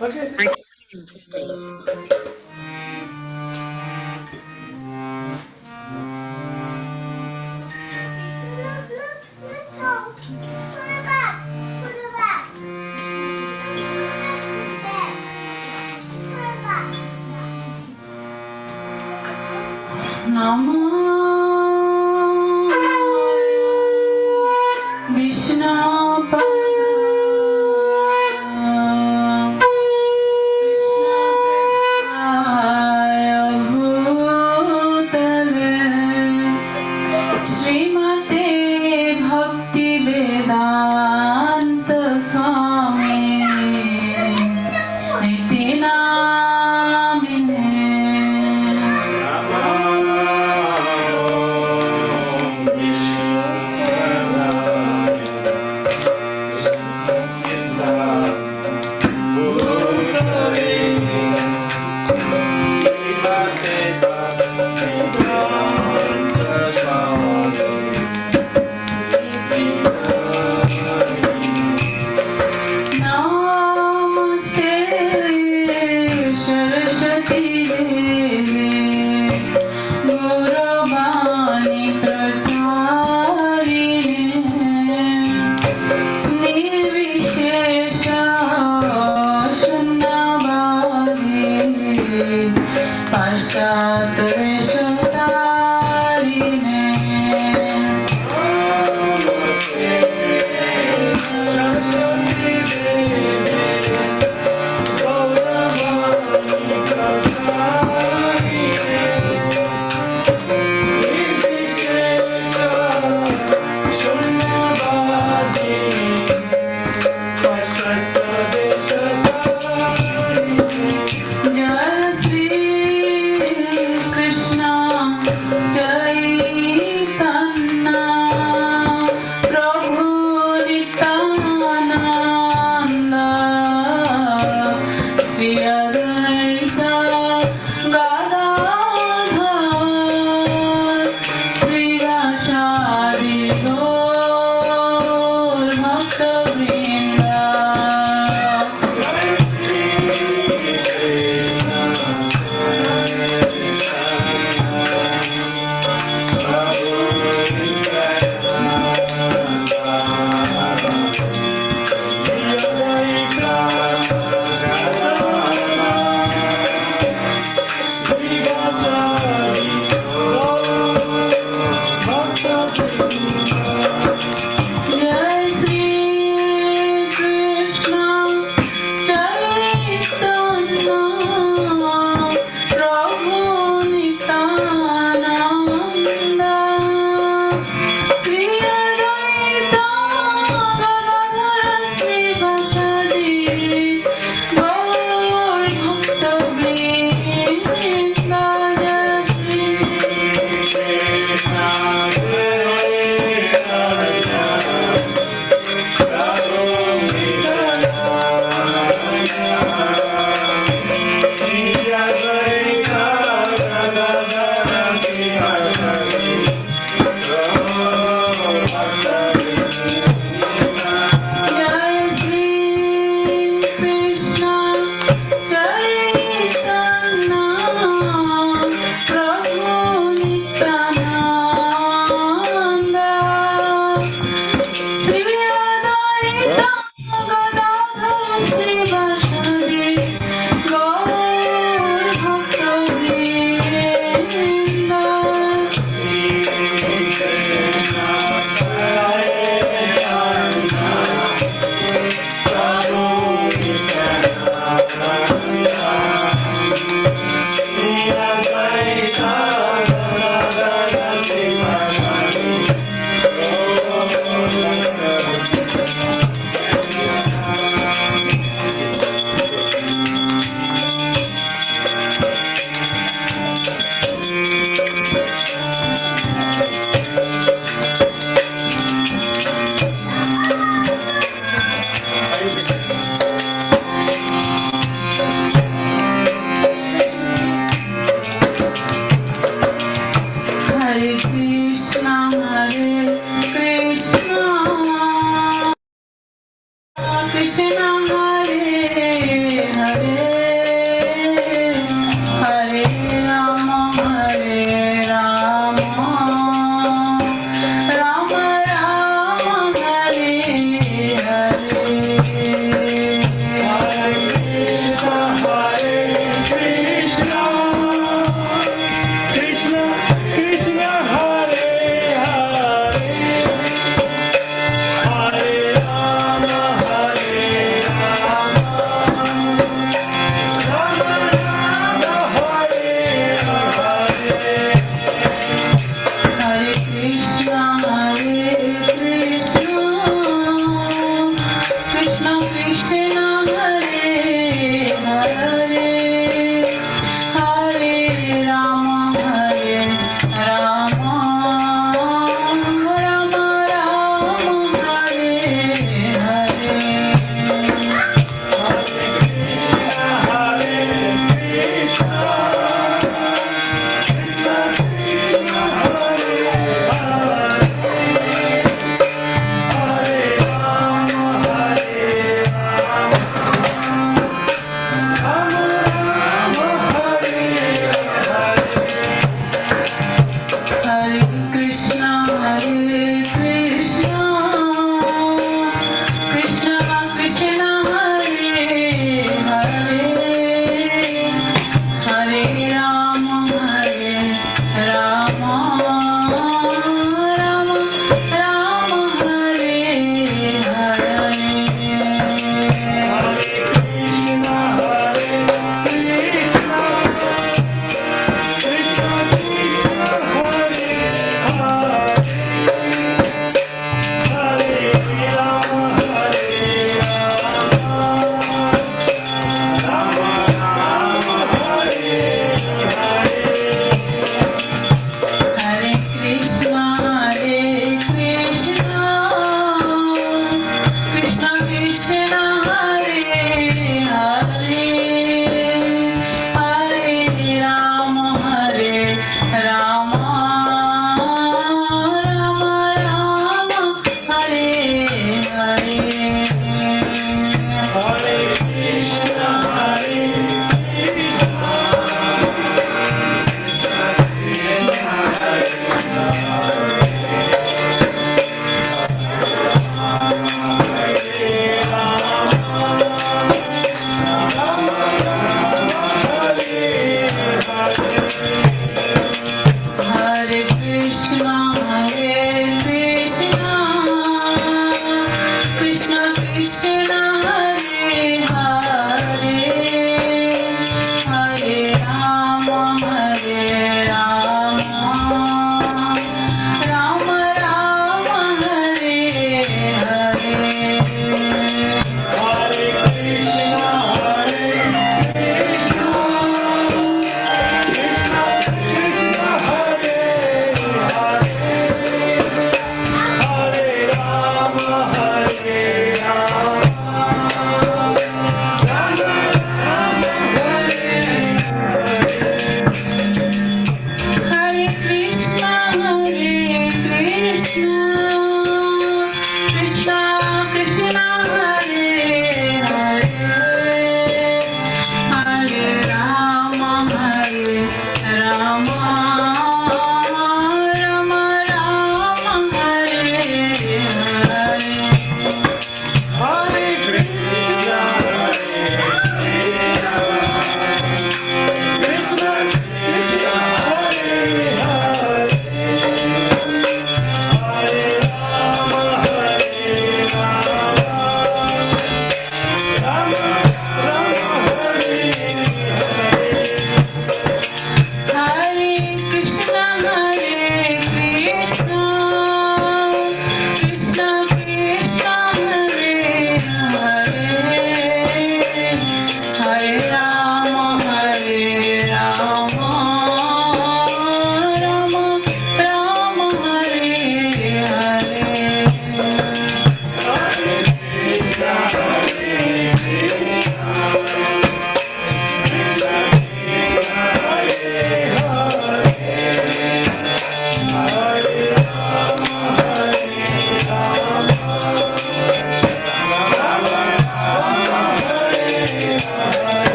Let's go. Put it back. Put it back. Namo Vishnu Srimate Bhakti Vedanta Swami Nitinamine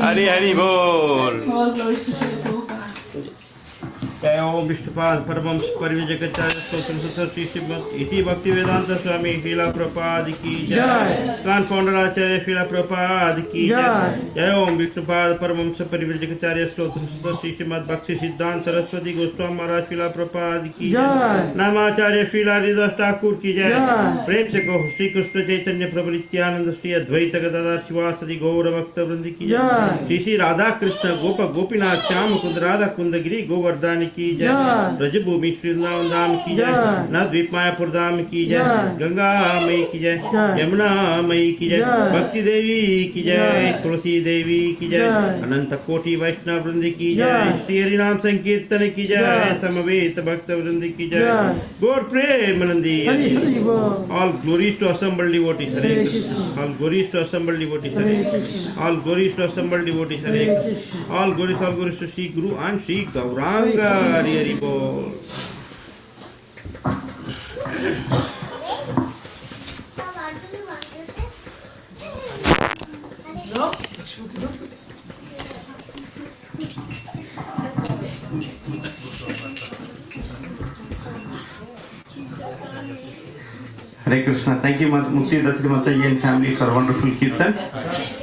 Hari Hari बोल। जय ओम विष्णुपाद परमहंस परिव्राजकाचार्य स्तोत्रम श्री श्रीमद इति भक्ति वेदांत स्वामी श्रीला प्रभुपाद की जय। कान फाउंडर आचार्य श्रीला प्रभुपाद की जय। जय ओम विष्णुपाद परमहंस परिव्राजकाचार्य स्तोत्रम श्री श्रीमद भक्ति सिद्धांत सरस्वती गोस्वामी महाराज श्रीला प्रभुपाद की जय। नामाचार्य श्रीला हरिदास ठाकुर की जय। प्रेम से कहो श्री कृष्ण चैतन्य प्रभु नित्यानंद श्री अद्वैत गदाधर शिवासदि गौर भक्त वृंद की जय। श्री श्री राधा कृष्ण गोप गोपीनाथ श्याम कुंद राधा कुंदगिरी गोवर्धन की जय। ब्रजभूमि श्री वृंदावन धाम की जय। नवद्वीप मायापुर धाम की जय। गंगा मई की जय। यमुना मई की जय। भक्ति देवी की जय। तुलसी देवी की जय। अनंत कोटि वैष्णव वृंद की जय। श्री हरि नाम संकीर्तन की जय। समवेत भक्त वृंद की जय। गौर Premanandi. All glories to assembled devotees. Hare Krishna. All glories to assembled devotees. Hare Krishna. All glories to assembled devotees. Hare Krishna. All glories to Sri Guru and Sri Gauranga. Hare Hare Bol. Hare Krishna. Thank you, Mukti Datri Mataji and family for wonderful kirtan,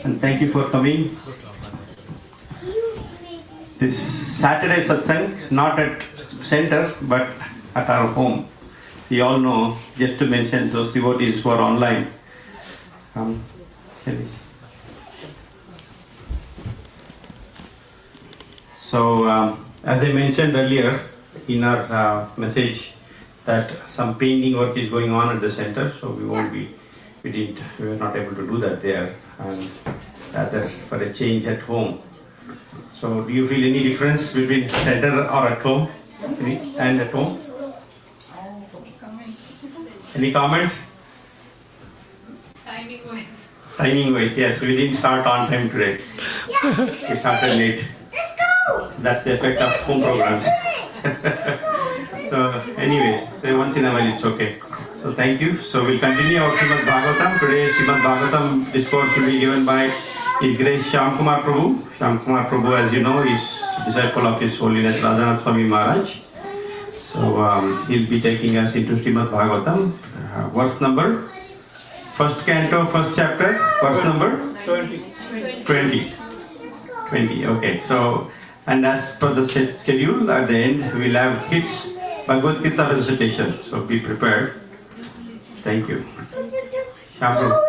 and thank you for coming. This Saturday satsang, not at center but at our home. You all know, just to mention those devotees who are online. So, as I mentioned earlier in our message, that some painting work is going on at the center, so we were not able to do that there, and rather for a change at home. So do you feel any difference between center or at home and at home? Any comments? Timing wise. Timing wise, yes, we didn't start on time today. We started late. Let's go. That's the effect of home programs. So, anyways, so once in a while it's okay. So, thank you. So, we'll continue our Srimad Bhagavatam. Today, Srimad Bhagavatam discourse will be given by His Grace Shyam Kumar Prabhu. Shyam Kumar Prabhu, as you know, is disciple of His Holiness Radhanath Swami Maharaj. So, he'll be taking us into Srimad Bhagavatam. Verse number, first canto, first chapter, verse number 20. 20, okay. So, and as per the schedule, at the end, we'll have kids Bhagavad Gita recitation. So, be prepared. Thank you. Shyam Prabhu.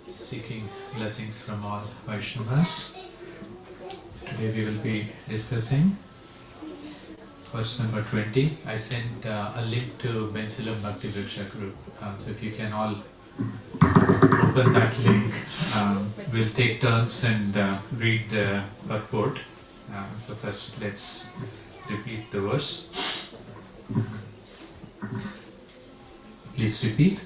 Seeking blessings from all Vaishnavas. Today we will be discussing verse number 20. I sent a link to Bensalem Bhakti Vriksha group. So if you can all open that link, we'll take turns and read the purport. So first let's repeat the verse. Please repeat.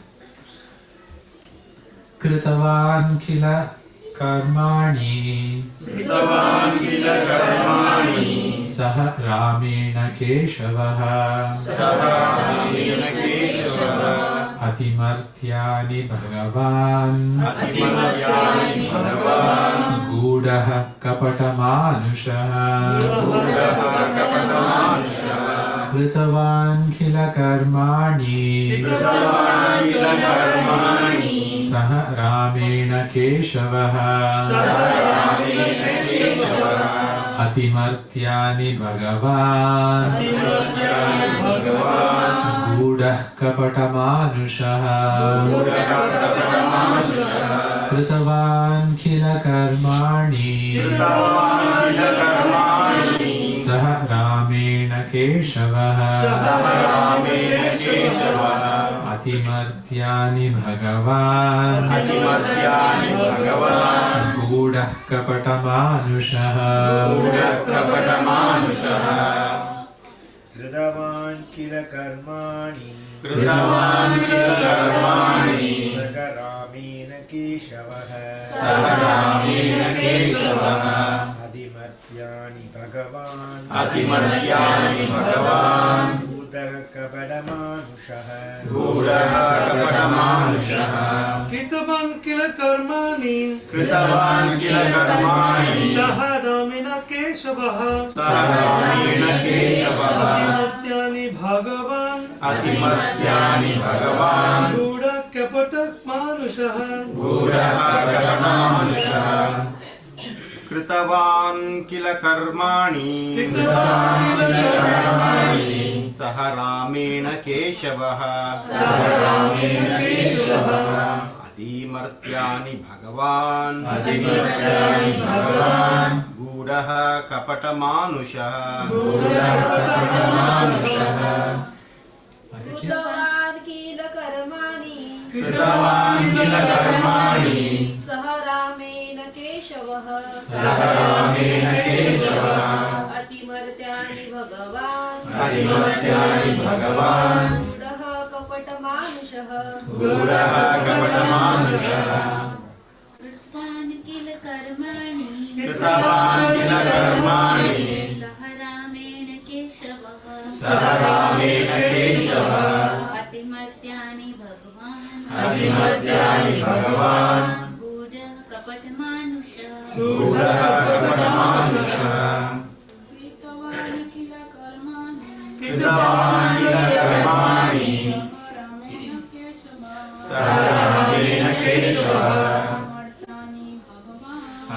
Kritavan kila karmani Saha Ramena Keshavaha Atimartyani Bhagavan Gudaha Kapatamanushaha Kritavan Khila Karmani Saha Ramena Keshavaha Atimartyani Bhagavan Gudah Kapatamanushaha Kritavan Khila Karmani Saha Ramena Keshavaha Atimartyani Bhagavan Gudah Kapatamanushaha Kritavan kila karmani Sagaramena Keshavaha Adimartyani Bhagavan Gudah Kapatamanushaha Kritavan kila karmani Saharamena Keshavaha Atimartyani Bhagavan Gudah Kapatamanushaha Kritavan kila karmani Saharamena Keshavaha Atimartyani Bhagavan Gudaha Kapatamanushaha Kritavan kila karmani Saharamena Keshavaha Atimartyani Bhagavan Gudaha Kapatamanushaha Kritavan kila karmani Saharamena Keshavaha Atimartyani Bhagavan Gudah Kapatamanushaha Kritavan kila karmani Saharamena Keshavaha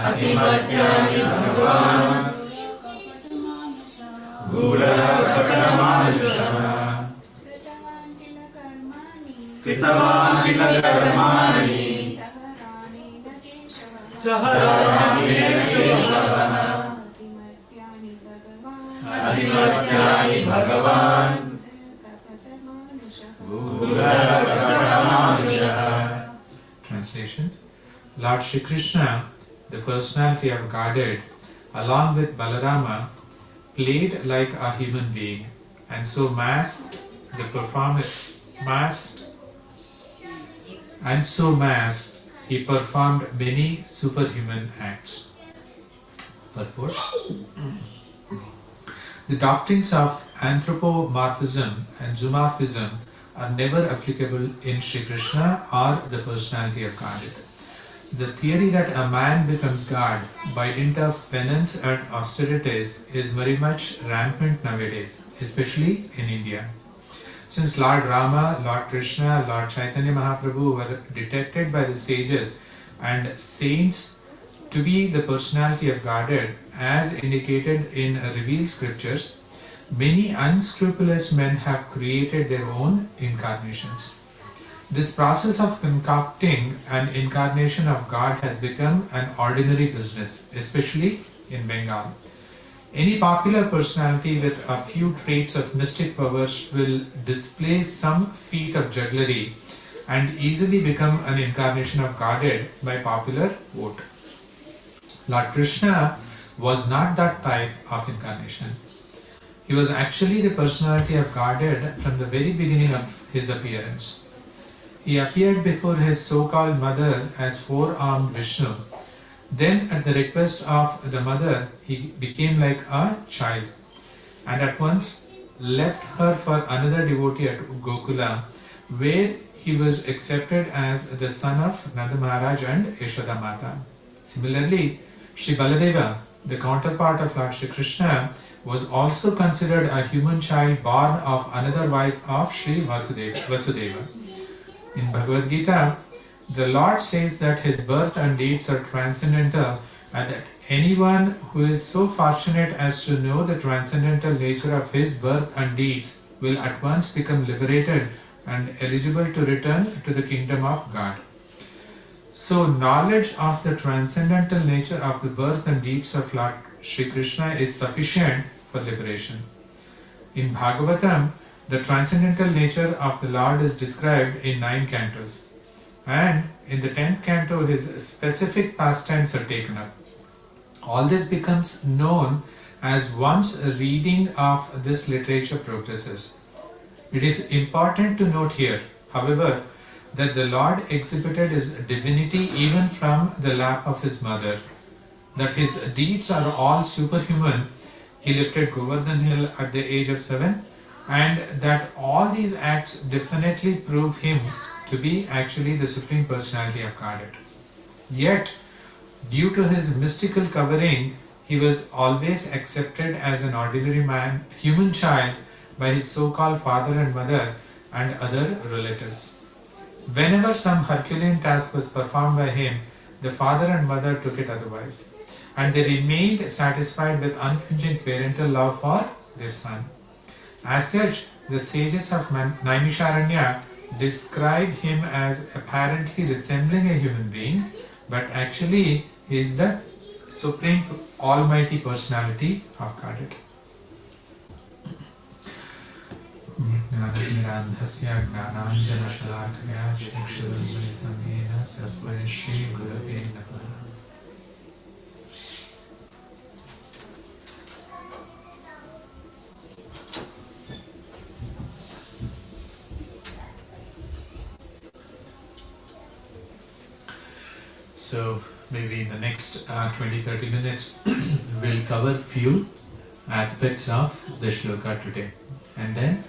Atimartyani Bhagavan Gudah Kapatamanushaha Kritavan kila karmani Saharamena Keshavaha Atimartyani Bhagavan Gudah Kapatamanushaha. Translation. Lord Shri Krishna, the personality of Godhead, along with Balarama, played like a human being, and so masked he performed many superhuman acts. Purport. The doctrines of anthropomorphism and zoomorphism are never applicable in Shri Krishna or the personality of Godhead. The theory that a man becomes God by dint of penance and austerities is very much rampant nowadays, especially in India. Since Lord Rama, Lord Krishna, Lord Chaitanya Mahaprabhu were detected by the sages and saints to be the personality of Godhead as indicated in revealed scriptures, many unscrupulous men have created their own incarnations. This process of concocting an incarnation of God has become an ordinary business, especially in Bengal. Any popular personality with a few traits of mystic powers will display some feat of jugglery and easily become an incarnation of Godhead by popular vote. Lord Krishna was not that type of incarnation. He was actually the personality of Godhead from the very beginning of his appearance. He appeared before his so-called mother as four-armed Vishnu. Then, at the request of the mother, he became like a child and at once left her for another devotee at Gokula, where he was accepted as the son of Nanda Maharaj and Yashoda Mata. Similarly, Sri Baladeva, the counterpart of Lord Shri Krishna, was also considered a human child born of another wife of Sri Vasudeva. In Bhagavad Gita, the Lord says that his birth and deeds are transcendental and that anyone who is so fortunate as to know the transcendental nature of his birth and deeds will at once become liberated and eligible to return to the kingdom of God. So, knowledge of the transcendental nature of the birth and deeds of Lord Shri Krishna is sufficient for liberation. In Bhagavatam, the transcendental nature of the Lord is described in 9 cantos. And in the 10th canto, his specific pastimes are taken up. All this becomes known as once a reading of this literature progresses. It is important to note here, however, that the Lord exhibited his divinity even from the lap of his mother, that his deeds are all superhuman. He lifted Govardhan Hill at the age of 7, and that all these acts definitely prove him to be actually the Supreme Personality of Godhead. Yet, due to his mystical covering, he was always accepted as an ordinary man, human child, by his so-called father and mother and other relatives. Whenever some Herculean task was performed by him, the father and mother took it otherwise, and they remained satisfied with unflinching parental love for their son. As such, the sages of Naimisharanya describe him as apparently resembling a human being, but actually he is the Supreme Almighty Personality of Godhead. So maybe in the next 20-30 minutes we'll cover few aspects of the shloka today, and then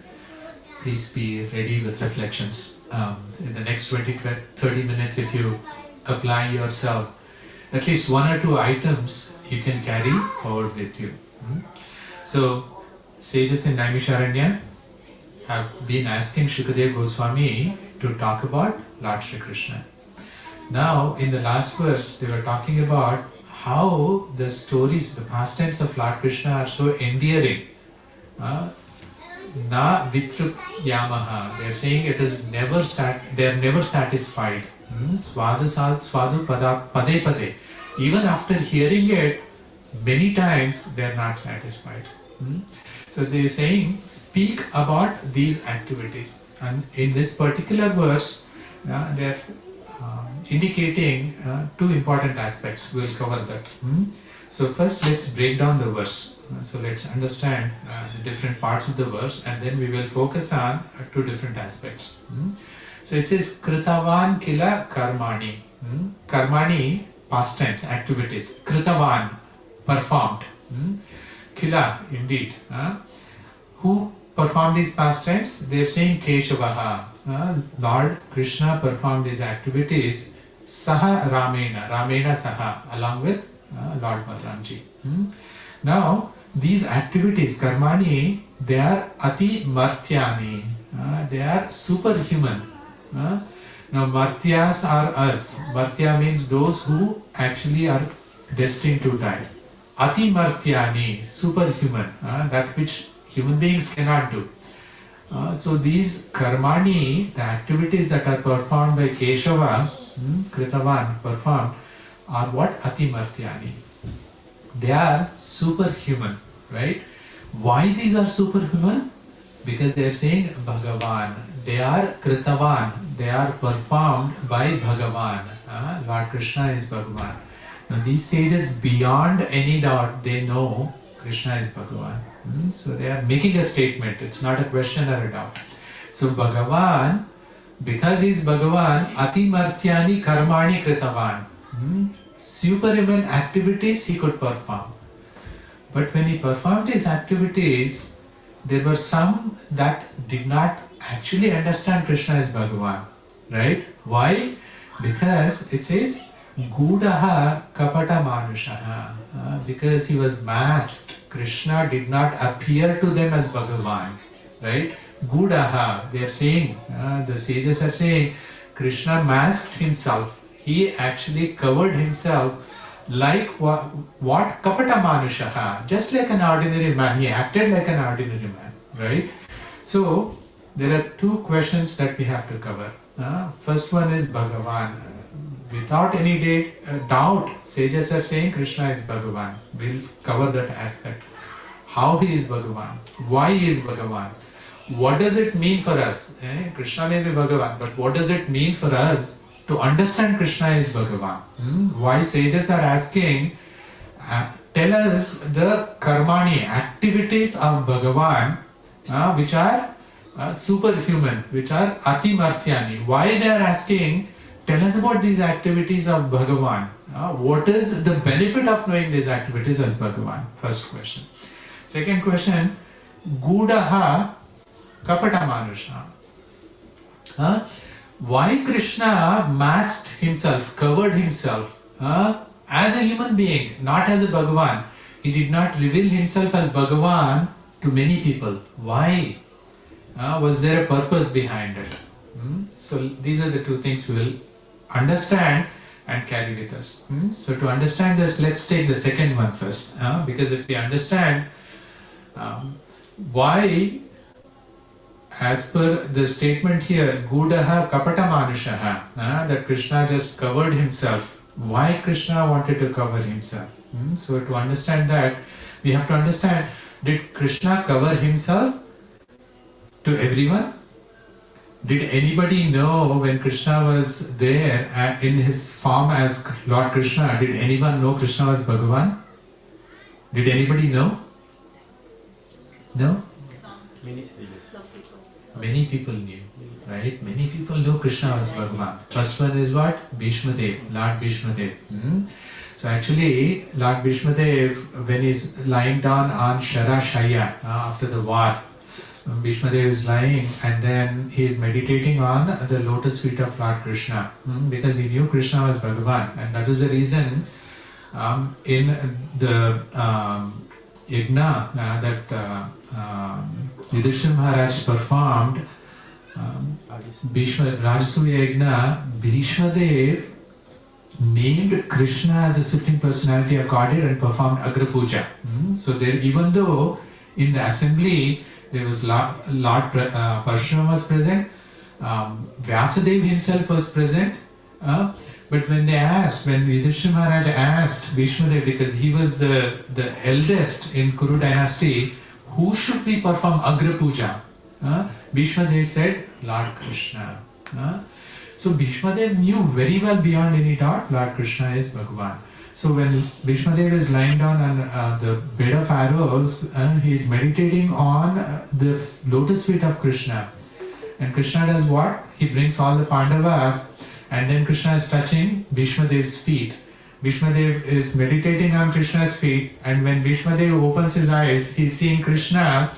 please be ready with reflections. In the next 20-30 minutes, if you apply yourself, at least 1 or 2 items you can carry forward with you. So sages in Naimisharanya have been asking Shukadeva Goswami to talk about Lord Shri Krishna. Now, in the last verse, they were talking about how the stories, the pastimes of Lord Krishna are so endearing. Na vitrup yamaha. They are saying it is never they are never satisfied. Swadu pade pade. Even after hearing it many times, they are not satisfied. So they are saying, speak about these activities. And in this particular verse, they are indicating 2 important aspects. We'll cover that. So first let's break down the verse. So let's understand the different parts of the verse, and then we will focus on 2 different aspects. So it says Kritavan kila karmani. Karmani, past tense, activities. Kritavan, performed. Kila, indeed. Who performed these pastimes? They are saying Keshavaha. Lord Krishna performed these activities Saha Ramena, Ramena Saha, along with Lord Balramji. Now, these activities, Karmani, they are Ati Martyani, they are superhuman. Now, Martyas are us. Martya means those who actually are destined to die. Ati Martyani, superhuman, that which human beings cannot do. So these karmani, the activities that are performed by Keshava, Kritavan, performed, are what? Ati Martyani. They are superhuman. right? Why these are superhuman? Because they are saying Bhagavan. They are Kritavan. They are performed by Bhagavan. Lord Krishna is Bhagavan. Now these sages, beyond any doubt, they know Krishna is Bhagavan. So they are making a statement. It's not a question or a doubt. So Bhagavan, because he is Bhagavan, Atimartyani Karmani Kritavan. Superhuman activities he could perform. But when he performed his activities, there were some that did not actually understand Krishna as Bhagavan. Right? Why? Because it says Gudaha Kapata Manushaha. Because he was masked. Krishna did not appear to them as Bhagavan. Right? Gudaha. They are saying, the sages are saying, Krishna masked himself. He actually covered himself like what Kapata Manushaha. Just like an ordinary man. He acted like an ordinary man. Right? So, there are two questions that we have to cover. First one is Bhagavan. Without any doubt, sages are saying Krishna is Bhagavan. We'll cover that aspect. How he is Bhagavan? Why he is Bhagavan? What does it mean for us? Krishna may be Bhagavan, but what does it mean for us to understand Krishna is Bhagavan? Why sages are asking, tell us the karmani, activities of Bhagavan, which are superhuman, which are atimartyani. Why they are asking, tell us about these activities of Bhagavan. What is the benefit of knowing these activities as Bhagavan? First question. Second question, Gudaha Kapata Manusha. Why Krishna masked himself, covered himself as a human being, not as a Bhagavan? He did not reveal himself as Bhagavan to many people. Why? Was there a purpose behind it? So these are the two things we will understand and carry with us. So to understand this, let's take the second one first. Because if we understand why, as per the statement here, Gudaha Kapata Manushaha, that Krishna just covered himself. Why Krishna wanted to cover himself? So to understand that, we have to understand, did Krishna cover himself to everyone? Did anybody know when Krishna was there in his form as Lord Krishna, did anyone know Krishna was Bhagavan? Did anybody know? No? Many people knew, right? Many people knew Krishna was Bhagavan. First one is what? Bhishma Dev, Lord Bhishma Dev. So actually, Lord Bhishma Dev, when he's lying down on Shara Shaya after the war, Bhishma Dev is lying and then he is meditating on the lotus feet of Lord Krishna because he knew Krishna was Bhagavan, and that is the reason in the yajna that Yudhishthira Maharaj performed, Rajasuya yajna, Bhishma Dev named Krishna as the Supreme Personality of Godhead and performed Agra Puja. So there, even though in the assembly there was Lord Parshurama was present, Vyasadeva himself was present, but when they asked, when Yudhishthira Maharaj asked Bhishma Dev, because he was the eldest in Kuru dynasty, who should we perform Agra Puja? Bhishma Dev said, Lord Krishna. So Bhishma Dev knew very well beyond any doubt Lord Krishna is Bhagavan. So when Bhishma Dev is lying down on the bed of arrows, he is meditating on the lotus feet of Krishna. And Krishna does what? He brings all the Pandavas, and then Krishna is touching Bhishma Dev's feet. Bhishma Dev is meditating on Krishna's feet, and when Bhishma Dev opens his eyes, he is seeing Krishna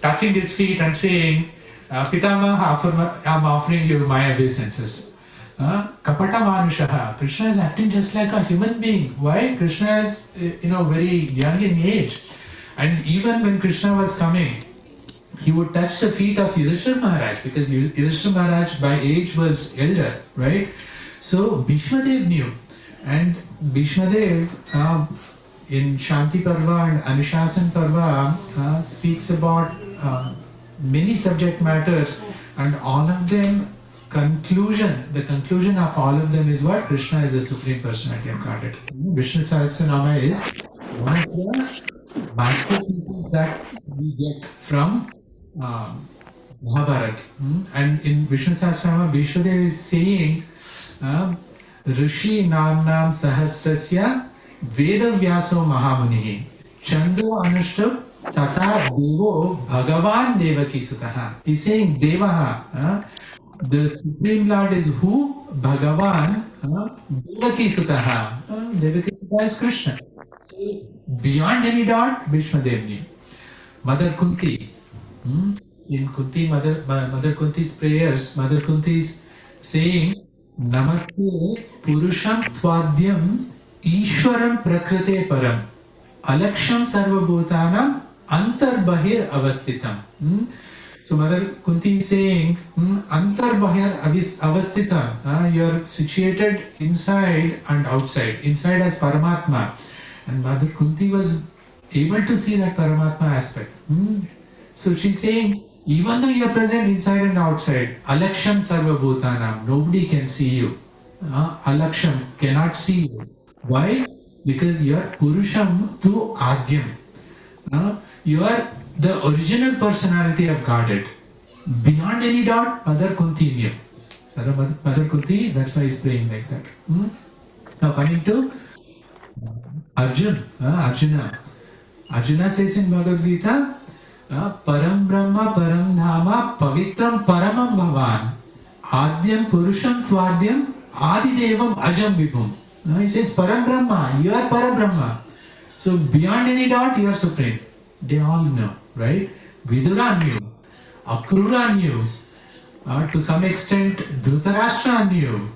touching his feet and saying, Pitamaha, I am offering you my obeisances. Kapata Manushaha. Krishna is acting just like a human being. Why? Krishna is very young in age. And even when Krishna was coming, he would touch the feet of Yudhishthira Maharaj, because Yudhishthira Maharaj by age was elder, right? So Bhishma Dev knew. And Bhishma Dev in Shanti Parva and Anushasan Parva speaks about many subject matters, and all of them, the conclusion of all of them is what? Krishna is the Supreme Personality of Godhead. Vishnu Sahasranama is one of the masterpieces that we get from Mahabharata. And in Vishnu Sahasranama, Vishwadev is saying, Rishi Namnam Sahasrasya Veda Vyaso Mahamunihi Chando Anushtab Tata Devo Bhagavan Devaki Sutaha. He's saying Devaha, the Supreme Lord is who? Bhagavan Devaki Sutaha. Devaki Sutaha is Krishna. So, beyond any doubt, Vishwadev knew. Mother Kunti. In Kunti, Mother Kunti's prayers, Mother Kunti is saying, Namaste Purusham Tvadyam Ishwaram Prakrite Param Alaksham Sarvabhutanam Antarbahir Avastitam. So Mother Kunti is saying, Antarbahir Avastitam. You are situated inside and outside. Inside as Paramatma. And Mother Kunti was able to see that Paramatma aspect. So she's saying, even though you are present inside and outside, Alaksham Sarva Bhutanam, nobody can see you. Alaksham cannot see you. Why? Because you are Purusham through Adyam. You are the original personality of Godhead. Beyond any doubt, Mother Kunti knew. Mother Kunti, that's why he's praying like that. Now coming to Arjuna. Arjuna says in Bhagavad Gita, Param Brahma Param Dhama Pavitram Paramam Bhavan Adyam Purusham Tvadyam Adidevam Ajam Vibhum. He says Param Brahma, you are Param Brahma. So beyond any doubt you are supreme. They all know, right? Vidura knew, Akrura knew, to some extent Dhritarashtra knew,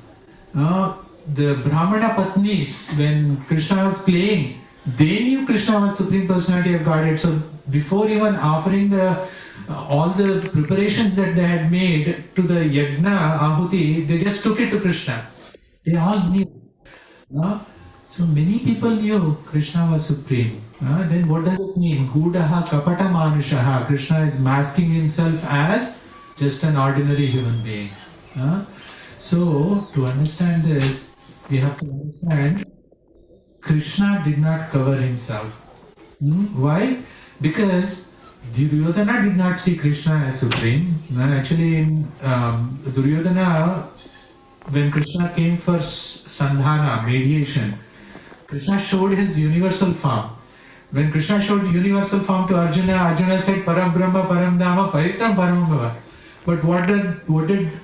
the Brahmana Patnis, when Krishna was playing, they knew Krishna was Supreme Personality of Godhead. So before even offering all the preparations that they had made to the Yajna, Ahuti, they just took it to Krishna. They all knew. So many people knew Krishna was Supreme. Then what does it mean? Gudaha Kapata Manushaha. Krishna is masking himself as just an ordinary human being. So to understand this, we have to understand Krishna did not cover himself. Why? Because Duryodhana did not see Krishna as supreme. Actually, in Duryodhana, when Krishna came for Sandhana, mediation, Krishna showed his universal form. When Krishna showed universal form to Arjuna, Arjuna said, Param Brahma, Param Dhama, Paritram Param Bhava. But what did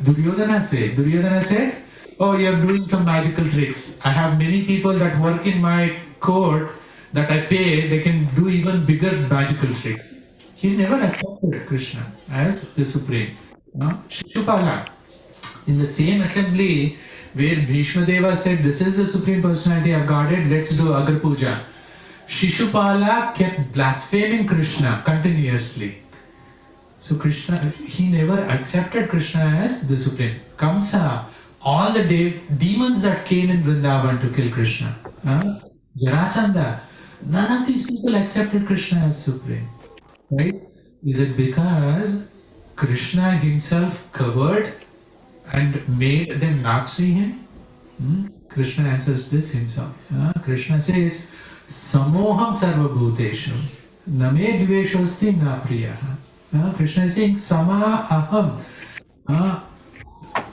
Duryodhana say? Duryodhana said, oh, you are doing some magical tricks. I have many people that work in my court that I pay, they can do even bigger magical tricks. He never accepted Krishna as the Supreme. Shishupala, in the same assembly where Bhishma Deva said, this is the Supreme Personality of Godhead, let's do Agar Puja. Shishupala kept blaspheming Krishna continuously. So Krishna, he never accepted Krishna as the Supreme. Kamsa, all the demons that came in Vrindavan to kill Krishna. Jarasandha, none of these people accepted Krishna as Supreme. Right? Is it because Krishna himself covered and made them not see him? Krishna answers this himself. Krishna says, Samoham sarvabhuteshu name dveshosti na priyaha. Krishna is saying, Sama aham.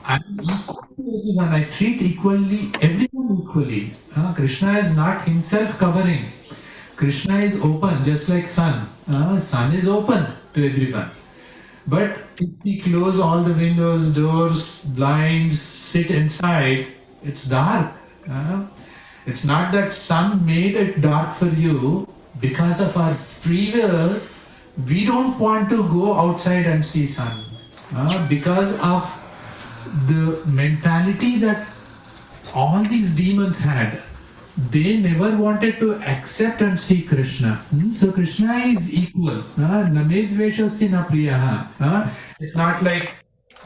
I'm equal to everyone. I treat everyone equally. Krishna is not himself covering. Krishna is open, just like sun. Sun is open to everyone. But if we close all the windows, doors, blinds, sit inside, it's dark. It's not that sun made it dark for you. Because of our free will, we don't want to go outside and see sun. Because of the mentality that all these demons had, they never wanted to accept and see Krishna. So Krishna is equal. Name dveshasti na priyaha. It's not like,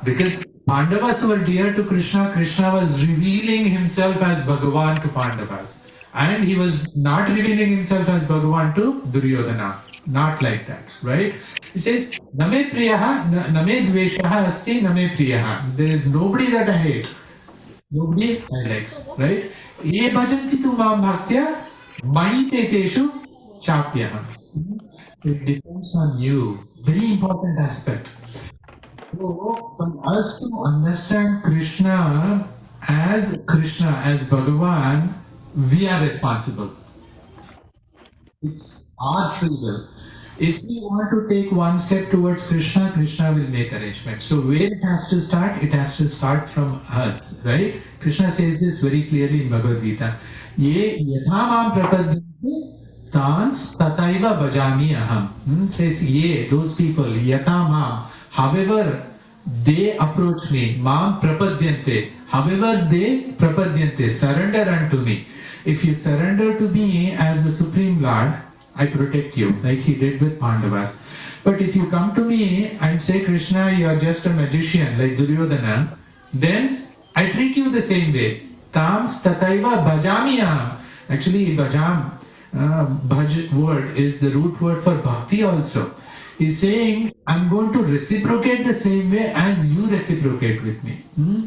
because Pandavas were dear to Krishna, Krishna was revealing himself as Bhagavan to Pandavas. And he was not revealing himself as Bhagavan to Duryodhana. Not like that, right? He says, Name priyaha, name dveshaha asti name priyaha. There is nobody that I hate. Nobody I likes, right? Ye bhajanti tu mam bhaktya mahi te teshu chapyaham. It depends on you. Very important aspect. So, for us to understand Krishna, as Bhagavan, we are responsible. It's our free will. If we want to take one step towards Krishna, Krishna will make arrangements. So where it has to start? It has to start from us, right? Krishna says this very clearly in Bhagavad Gita. Ye yathamam prapadyante tans tataiva bhajami aham. Says ye, those people, yatamam, however they approach me, mam prapadyante, however they prapadyante, surrender unto me. If you surrender to me as the Supreme Lord, I protect you, like he did with Pandavas. But if you come to me and say, Krishna, you are just a magician, like Duryodhana, then I treat you the same way. Tams tataiva bhajami aham. Actually, bhaj word is the root word for bhakti also. He's saying, I'm going to reciprocate the same way as you reciprocate with me.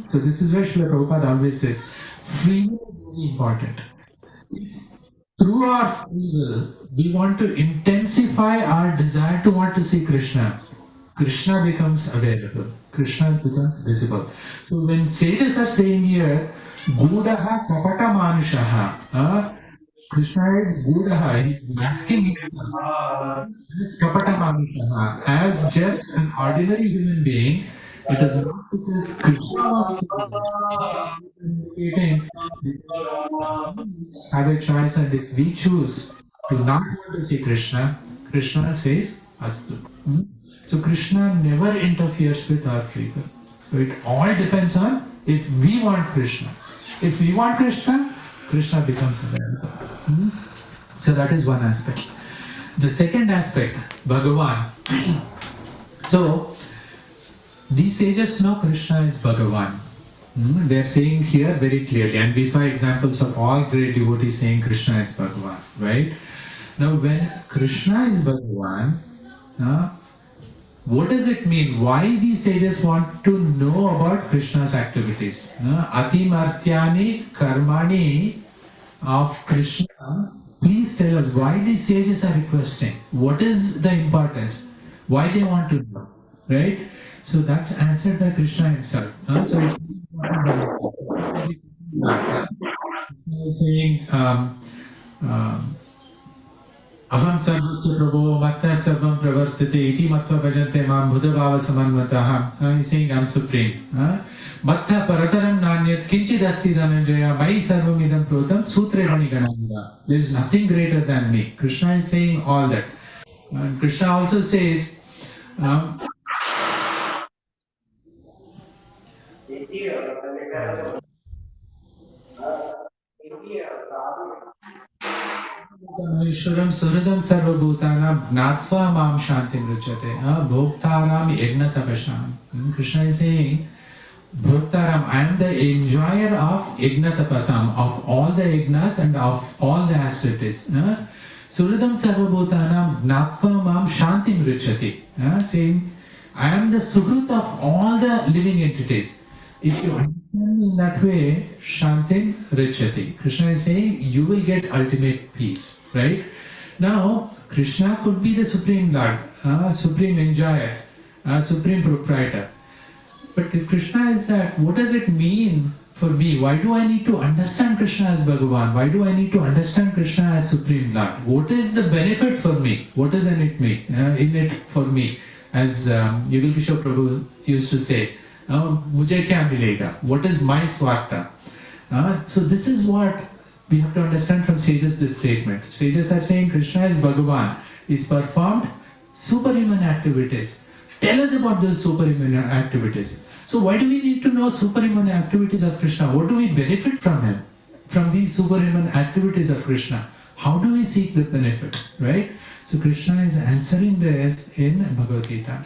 So this is where Srila Prabhupada always says, free will is very important. Through our free will, we want to intensify our desire to want to see Krishna. Krishna becomes available. Krishna becomes visible. So when sages are saying here, Gudaha Kapata Manushaha, Krishna is Gudaha, he's masking himself as Kapata Manushaha, as just an ordinary human being. It is not because Krishna wants to be there. Have a choice, and if we choose to not want to see Krishna, Krishna says Astu. So Krishna never interferes with our free will. So it all depends on if we want Krishna. If we want Krishna, Krishna becomes available. So that is one aspect. The second aspect, Bhagavan. So these sages know Krishna is Bhagavan. They are saying here very clearly, and we saw examples of all great devotees saying Krishna is Bhagavan, right? Now, when Krishna is Bhagavan, what does it mean? Why these sages want to know about Krishna's activities? Ati Martyani Karmani of Krishna. Please tell us why these sages are requesting. What is the importance? Why they want to know, right? So that's answered by Krishna himself. So it's saying, Aham sarvasya prabho matta sarvam pravartate iti matva bhajante mam bhudabhava samanvatah. He's saying, I'm supreme. Matta parataram nanyat kinchid asti dhananjaya mai sarvam idam protam sutre vanigananda. There is nothing greater than me. Krishna is saying all that. And Krishna also says, Ishwaram suhridam sarvabhutanam gnatva mam shantim ruchate bhoktaram yagnatapasham. Krishna is saying, Bhoktaram, I am the enjoyer of yagnatapasam, of all the yagnas and of all the austerities. Suhridam sarvabhutanam gnatva mam shantim ruchate. Saying, I am the suhrut of all the living entities. If you understand in that way, Shantim Richati. Krishna is saying you will get ultimate peace, right? Now, Krishna could be the Supreme Lord, Supreme Enjoyer, Supreme Proprietor. But if Krishna is that, what does it mean for me? Why do I need to understand Krishna as Bhagavan? Why do I need to understand Krishna as Supreme Lord? What is the benefit for me? What is in it for me? As Yugal Kishore Prabhu used to say, Mujhe kya milega? What is my swartha? So this is what we have to understand from sages, this statement. Sages are saying Krishna is Bhagavan. He's performed superhuman activities. Tell us about those superhuman activities. So why do we need to know superhuman activities of Krishna? What do we benefit from him? From these superhuman activities of Krishna? How do we seek the benefit? Right? So Krishna is answering this in Bhagavad Gita.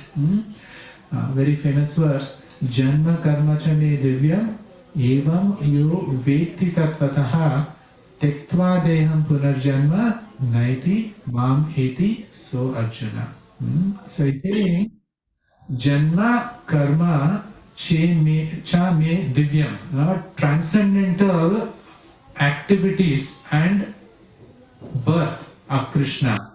Very famous verse. Janma karma cha me divyam evam yo vetti tattvataha tektva deham punarjanma naiti mam eti so Arjuna. So he's saying Janma karma cha me divyam, transcendental activities and birth of Krishna.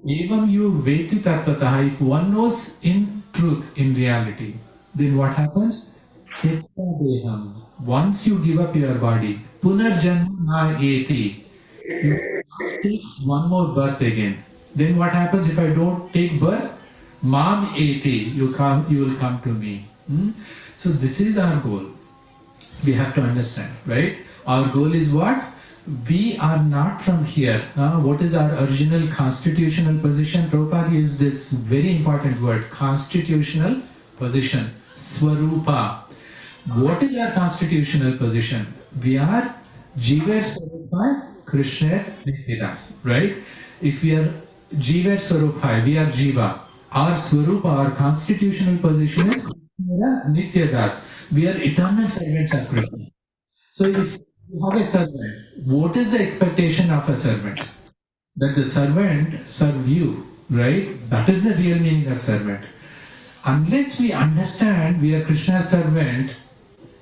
Evam yu veti tattvataha. If one knows in truth, in reality, then what happens? Tyakta deham. Once you give up your body, punarjanma na eti. You take one more birth again. Then what happens if I don't take birth? Mam eti. You will come to me. So this is our goal. We have to understand, right? Our goal is what? We are not from here. What is our original constitutional position? Prabhupada used this very important word, constitutional position, Swarupa. What is our constitutional position? We are Jiva Swarupa, Krishna Nityadas, right? If we are Jiva Swarupa, we are Jiva. Our Swarupa, our constitutional position is Nityadas. We are eternal servants of Krishna. So if you have a servant, what is the expectation of a servant? That the servant serve you, right? That is the real meaning of servant. Unless we understand we are Krishna's servant,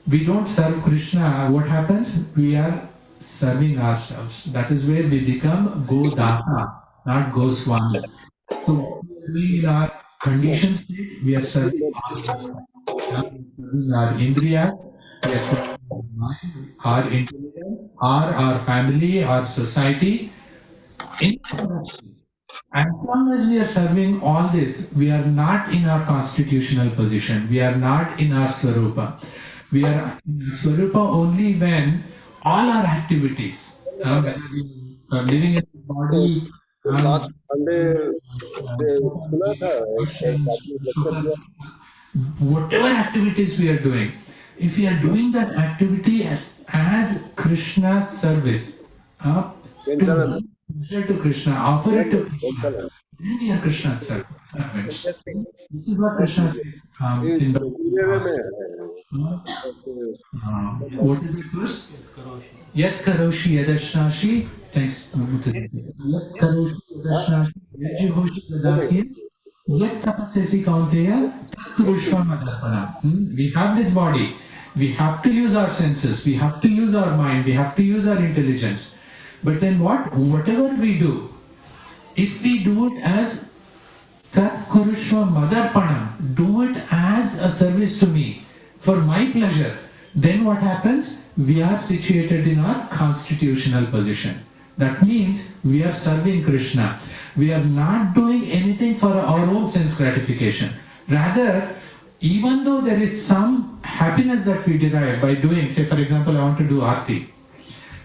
we don't serve Krishna, what happens? We are serving ourselves. That is where we become Godasa, not Goswami. So what we are doing in our conditioned state, we are serving ourselves. Now we are serving our Indriyas, we are serving our mind, our intelligence, our family, our society. In as long as we are serving all this, we are not in our constitutional position. We are not in our Swarupa. We are in our Swarupa only when all our activities, whether we are living in the body, last Sunday सुना था एक emotions, आदमी lecture दिया whatever activities we are doing, if we are doing that activity as Krishna's service, to बेंसलम give pleasure to Krishna, offer it to Krishna, बेंसलम then we are Krishna's servants. This is what Krishna says in the engineer में what is the verse? Yat karoshi yadashnashi. Thanks, Muthu. Yat karoshi yadashnashi. Yajihoshi yadasya. Yat tapasesi kaunteya. Kurushva madarpana. We have this body. We have to use our senses. We have to use our mind. We have to use our intelligence. But then what? Whatever we do, if we do it as Tat Kurushva Madarpanam, do it as a service to me, for my pleasure, then what happens? We are situated in our constitutional position. That means we are serving Krishna. We are not doing anything for our own sense gratification. Rather, even though there is some happiness that we derive by doing, say for example, I want to do Aarti.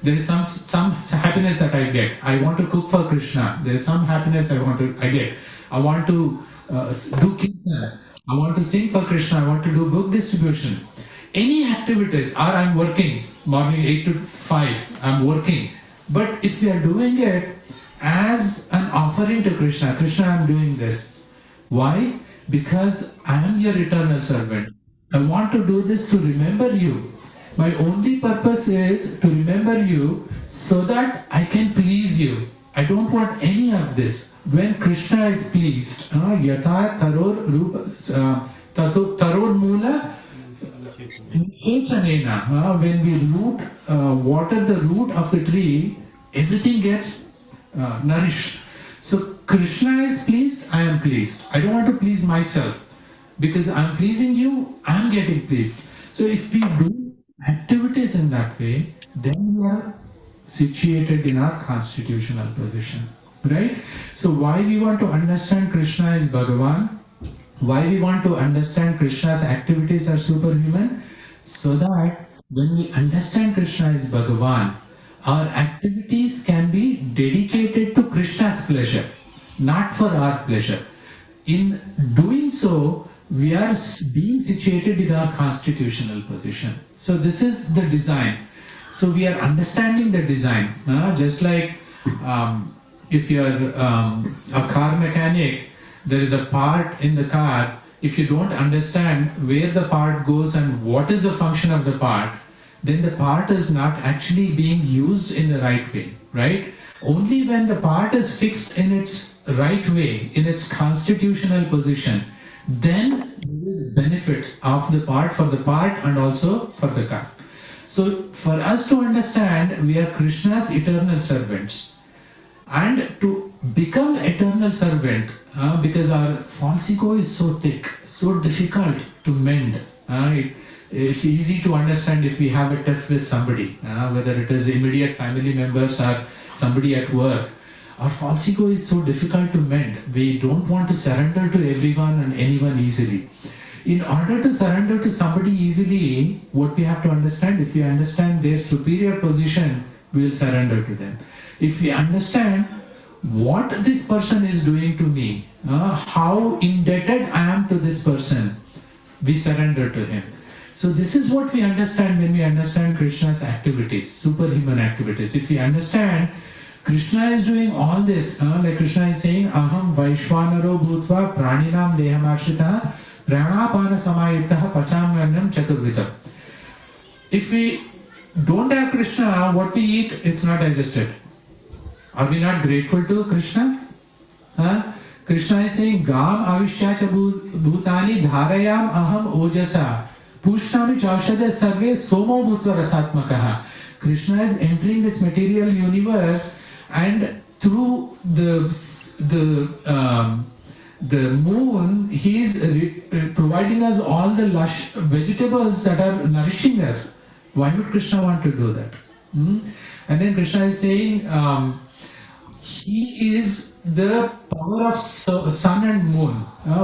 There is some happiness that I get. I want to cook for Krishna. There is some happiness I get. I want to do kirtan. I want to sing for Krishna. I want to do book distribution. Any activities, or I'm working, morning 8 to 5, I'm working. But if we are doing it as an offering to Krishna, Krishna, I'm doing this. Why? Because I am your eternal servant. I want to do this to remember you. My only purpose is to remember you so that I can please you. I don't want any of this. When Krishna is pleased, yatha taror rupa taror mula echanena, when we water the root of the tree, everything gets nourished. So Krishna is pleased, I am pleased. I don't want to please myself. Because I'm pleasing you, I'm getting pleased. So if we do activities in that way, then we are situated in our constitutional position, right? So why we want to understand Krishna is Bhagavan, why we want to understand Krishna's activities are superhuman, so that when we understand Krishna is Bhagavan, our activities can be dedicated to Krishna's pleasure, not for our pleasure. In doing so, we are being situated in our constitutional position. So this is the design. So we are understanding the design. Just like if you're a car mechanic, there is a part in the car. If you don't understand where the part goes and what is the function of the part, then the part is not actually being used in the right way, right? Only when the part is fixed in its right way, in its constitutional position, then there is benefit of the part for the part and also for the car. So for us to understand, we are Krishna's eternal servants. And to become eternal eternal servant, because our false ego is so thick, so difficult to mend. It's easy to understand if we have a tiff with somebody, whether it is immediate family members or somebody at work. Our false ego is so difficult to mend. We don't want to surrender to everyone and anyone easily. In order to surrender to somebody easily, what we have to understand, if we understand their superior position, we will surrender to them. If we understand what this person is doing to me, how indebted I am to this person, we surrender to him. So this is what we understand when we understand Krishna's activities, superhuman activities. If we understand Krishna is doing all this, like Krishna is saying, Aham Vaishwanaro Bhutva Praninam Dehamarshita Pranapana Samayuttaha Pachamannam Chaturvitam. If we don't have Krishna, what we eat, it's not digested. Are we not grateful to Krishna? Krishna is saying, Gam Avishyacha Bhutani Dharayam Aham Ojasa Pushnami Chaushada Sarve Somo Bhutva Rasatmakaha. Krishna is entering this material universe, and through the moon, he is providing us all the lush vegetables that are nourishing us. Why would Krishna want to do that? And then Krishna is saying, he is the power of sun and moon.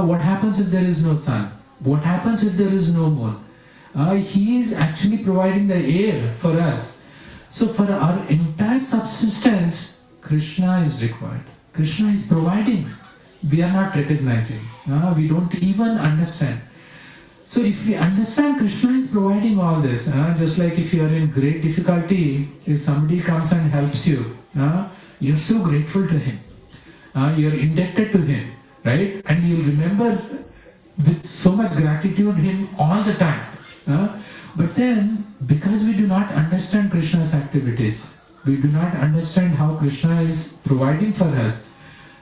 What happens if there is no sun? What happens if there is no moon? He is actually providing the air for us. So for our entire subsistence, Krishna is required. Krishna is providing. We are not recognizing. We don't even understand. So if we understand Krishna is providing all this, just like if you are in great difficulty, if somebody comes and helps you, you're so grateful to him. You're indebted to him, right? And you remember with so much gratitude him all the time. But then, because we do not understand Krishna's activities, we do not understand how Krishna is providing for us,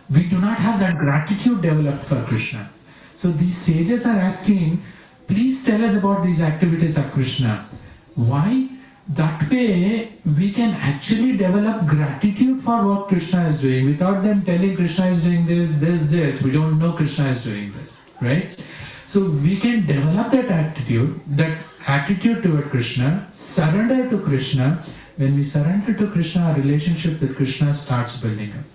we do not have that gratitude developed for Krishna. So these sages are asking, please tell us about these activities of Krishna. Why? That way we can actually develop gratitude for what Krishna is doing without them telling Krishna is doing this. We don't know Krishna is doing this, right? So we can develop that attitude toward Krishna, surrender to Krishna. When we surrender to Krishna, our relationship with Krishna starts building up.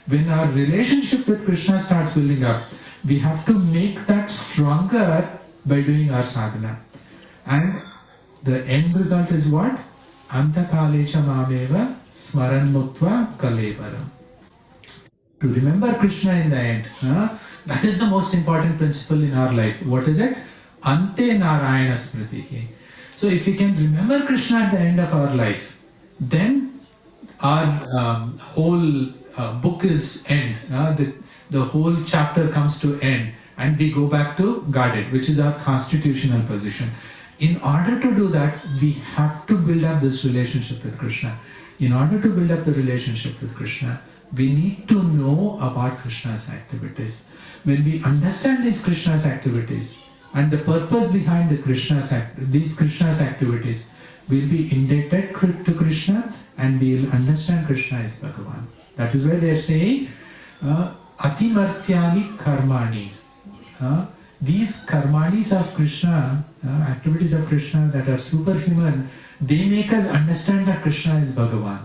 When our relationship with Krishna starts building up, we have to make that stronger by doing our sadhana. And the end result is what? Antakalecha mameva smaran muktva kalevaram. To remember Krishna in the end. That is the most important principle in our life. What is it? Ante Narayana Smriti. So if we can remember Krishna at the end of our life, then our whole book is end. The whole chapter comes to end, and we go back to guarded, which is our constitutional position. In order to do that, we have to build up this relationship with Krishna. In order to build up the relationship with Krishna, we need to know about Krishna's activities. When we understand these Krishna's activities and the purpose behind these Krishna's activities, we'll be indebted to Krishna and we'll understand Krishna is Bhagavan. That is why they are saying, Atimartyani karmani. These karmanis of Krishna, activities of Krishna that are superhuman, they make us understand that Krishna is Bhagavan.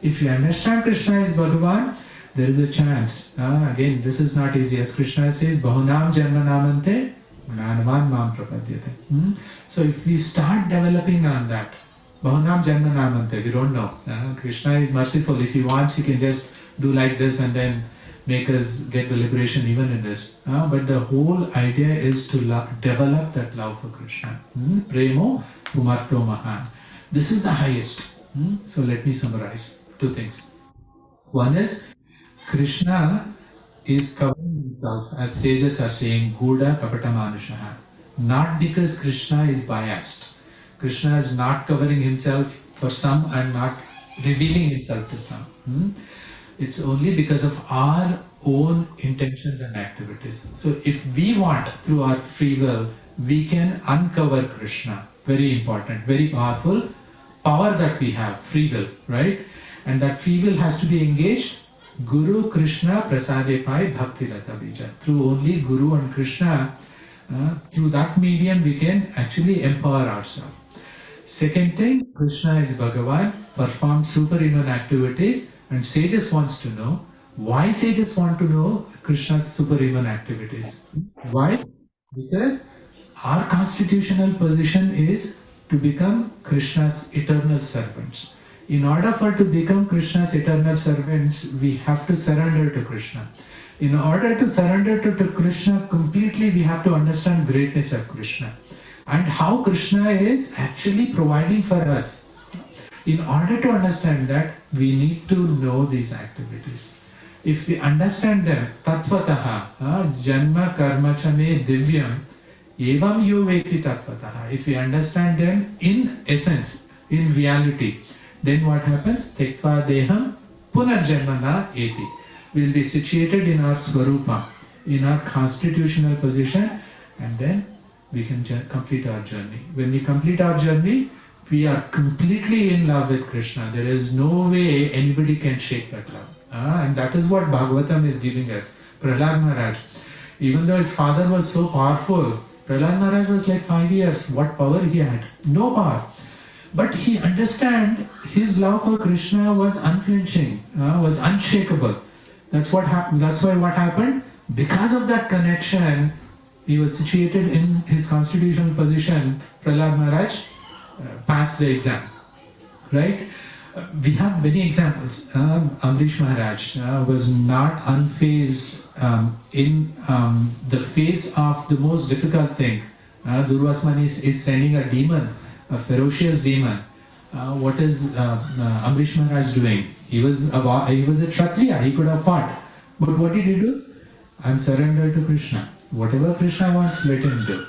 If you understand Krishna is Bhagavan, there is a chance. Again, this is not easy. As Krishna says, Bahunam Janmanamante Jnanavan Mam Prapadyate. So if we start developing on that, Bahunam Janmanamante, we don't know. Krishna is merciful. If he wants, he can just do like this and then make us get the liberation even in this. But the whole idea is to develop that love for Krishna. Premo Pumarto Mahan. This is the highest. So let me summarize two things. One is, Krishna is covering himself, as sages are saying, Guda Kapata Manushaha. Not because Krishna is biased. Krishna is not covering himself for some and not revealing himself to some. It's only because of our own intentions and activities. So if we want, through our free will, we can uncover Krishna. Very important, very powerful power that we have, free will, right? And that free will has to be engaged Guru Krishna prasade pai bhakti rata bija. Through only Guru and Krishna, through that medium we can actually empower ourselves. Second thing, Krishna is Bhagavan, performs superhuman activities, and sages wants to know. Why sages want to know Krishna's superhuman activities? Why? Because our constitutional position is to become Krishna's eternal servants. In order for to become Krishna's eternal servants, we have to surrender to Krishna. In order to surrender to Krishna completely, we have to understand greatness of Krishna and how Krishna is actually providing for us. In order to understand that, we need to know these activities. If we understand them, tattvataha, janma karma cha me divyam, evam yo veti tattvataha. If we understand them in essence, in reality, then what happens? Tektva deham punarjanmana eti. We will be situated in our swarupa, in our constitutional position, and then we can complete our journey. When we complete our journey, we are completely in love with Krishna. There is no way anybody can shake that love. And that is what Bhagavatam is giving us. Prahlad Maharaj, even though his father was so powerful, Prahlad Maharaj was like 5 years. What power he had? No power. But he understand his love for Krishna was unflinching, was unshakable. That's what happened. That's why what happened? Because of that connection, he was situated in his constitutional position. Prahlad Maharaj passed the exam, right? We have many examples. Amrish Maharaj was not unfazed in the face of the most difficult thing. Durvasman is sending a demon, a ferocious demon. What is Amrish Maharaj doing? He was a Kshatriya, he could have fought. But what did he do? I'm surrendered to Krishna. Whatever Krishna wants, let him do.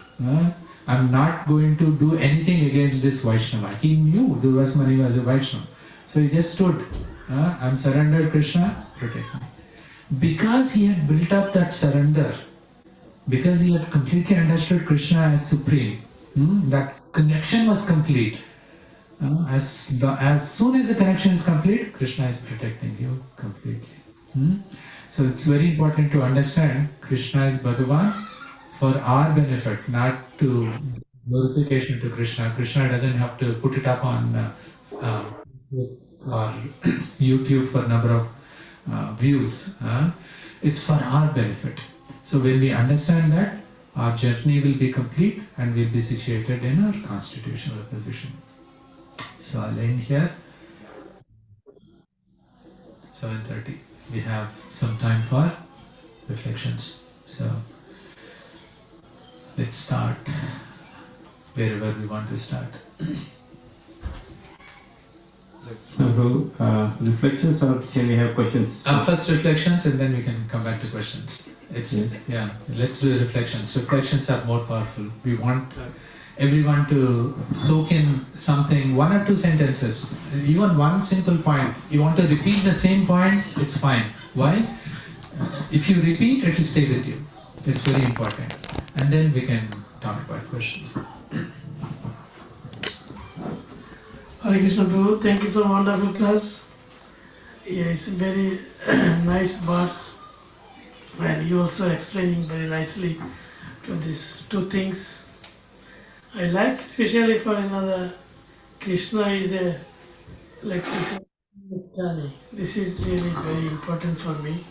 I'm not going to do anything against this Vaishnava. He knew Durvasmani was a Vaishnava. So he just stood. I'm surrendered, Krishna, protect me. Because he had built up that surrender, because he had completely understood Krishna as supreme, that connection was complete. As soon as the connection is complete, Krishna is protecting you completely. So it's very important to understand Krishna is Bhagavan for our benefit, not to glorification to Krishna. Krishna doesn't have to put it up on or YouTube for number of views. It's for our benefit. So when we understand that, our journey will be complete and we'll be situated in our constitutional position. So I'll end here. 7:30. We have some time for reflections. So let's start wherever we want to start. Reflections, or can we have questions? First reflections and then we can come back to questions. Let's do reflections. Reflections are more powerful. We want everyone to soak in something, 1 or 2 sentences, even one simple point. You want to repeat the same point, it's fine. Why? If you repeat, it will stay with you. It's very important. And then we can talk about questions. Hare Krishna Prabhu, thank you for a wonderful class. Yeah, it's very nice words, and you also explaining very nicely to these 2 things. I like especially for another, Krishna is a like Krishna. This is really very important for me,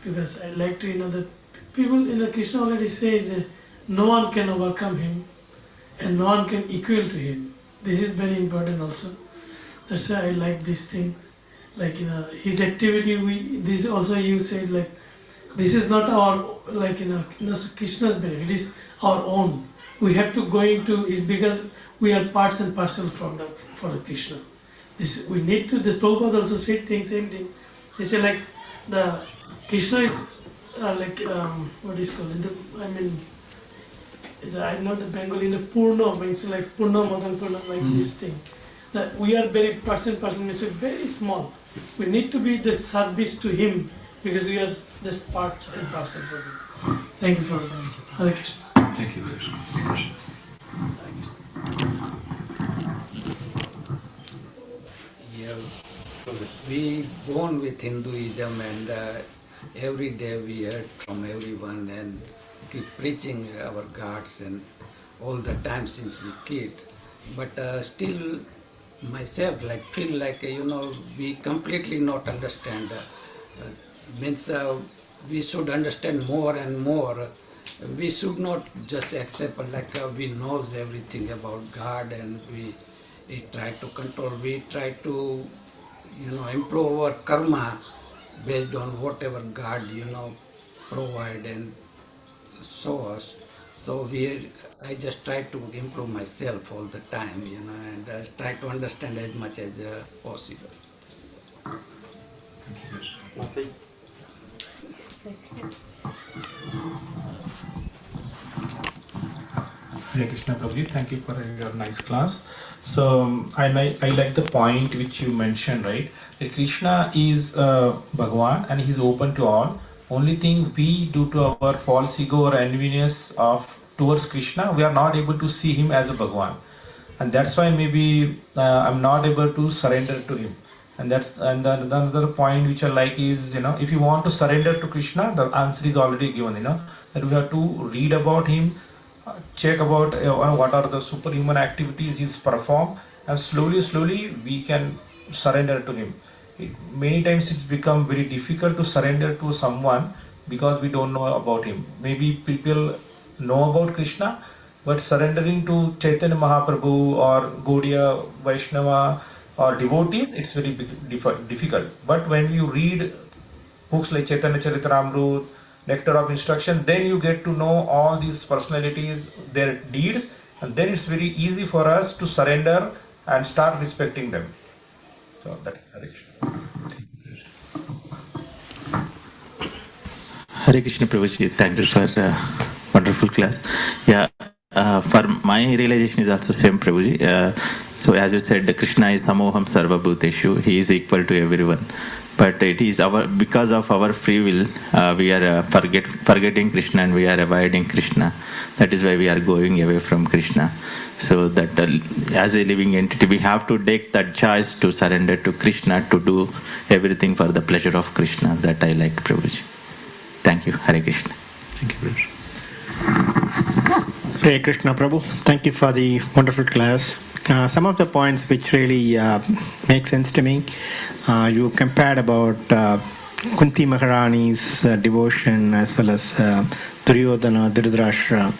because I like to that people in the Krishna already says that no one can overcome him and no one can equal to him. This is very important also. That's why I like this thing. Like his activity. This also you said like this is not our Krishna's benefit. It is our own. We have to go into is because we are parts and parcel for the Krishna. This we need to. The Prabhupada also said same thing. He said like the Krishna is what is called I'm not the Bengali in the Purna means like Purna Madan Purna this thing. That we are very person means very small. We need to be the service to him because we are just part and parcel for him. Thank you for that. Hare Krishna. Thank you, Krishna. Yeah. we born with Hinduism, and every day we heard from everyone and keep preaching our gods and all the time since we kid. But still myself like feel like we completely not understand. Means we should understand more and more. We should not just accept like we knows everything about God, and we try to control. We try to improve our karma based on whatever God provide and show us. So I just try to improve myself all the time, and try to understand as much as possible. Hare Krishna Prabhuji, thank you for your nice class. So I like the point which you mentioned, right? That Krishna is Bhagavan and he's open to all. Only thing we do to our false ego or enviness of towards Krishna, we are not able to see him as a Bhagavan, and that's why maybe I'm not able to surrender to him. And the another point which I like is, if you want to surrender to Krishna, the answer is already given. That we have to read about him, check about what are the superhuman activities he's performed, and slowly we can surrender to him. Many times it's become very difficult to surrender to someone because we don't know about him. Maybe people know about Krishna, but surrendering to Chaitanya Mahaprabhu or Gaudiya Vaishnava or devotees, it's very difficult. But when you read books like Chaitanya Charitamrita, Nectar of Instruction, then you get to know all these personalities, their deeds, and then it's very easy for us to surrender and start respecting them. So that's Hare Krishna. Hare Krishna Prabhuji, thank you for wonderful class. Yeah, for my realization is also same Prabhuji. So as you said, Krishna is Samoham Sarva Bhuteshu. He is equal to everyone. But it is because of our free will, we are forgetting Krishna and we are avoiding Krishna. That is why we are going away from Krishna. So that as a living entity, we have to take that choice to surrender to Krishna, to do everything for the pleasure of Krishna. That I like, Prabhuji. Thank you. Hare Krishna. Thank you, Prabhuji. Hare Krishna Prabhu, thank you for the wonderful class. Some of the points which really make sense to me, you compared about Kunti Maharani's devotion as well as Duryodhana, Dhritarashtra.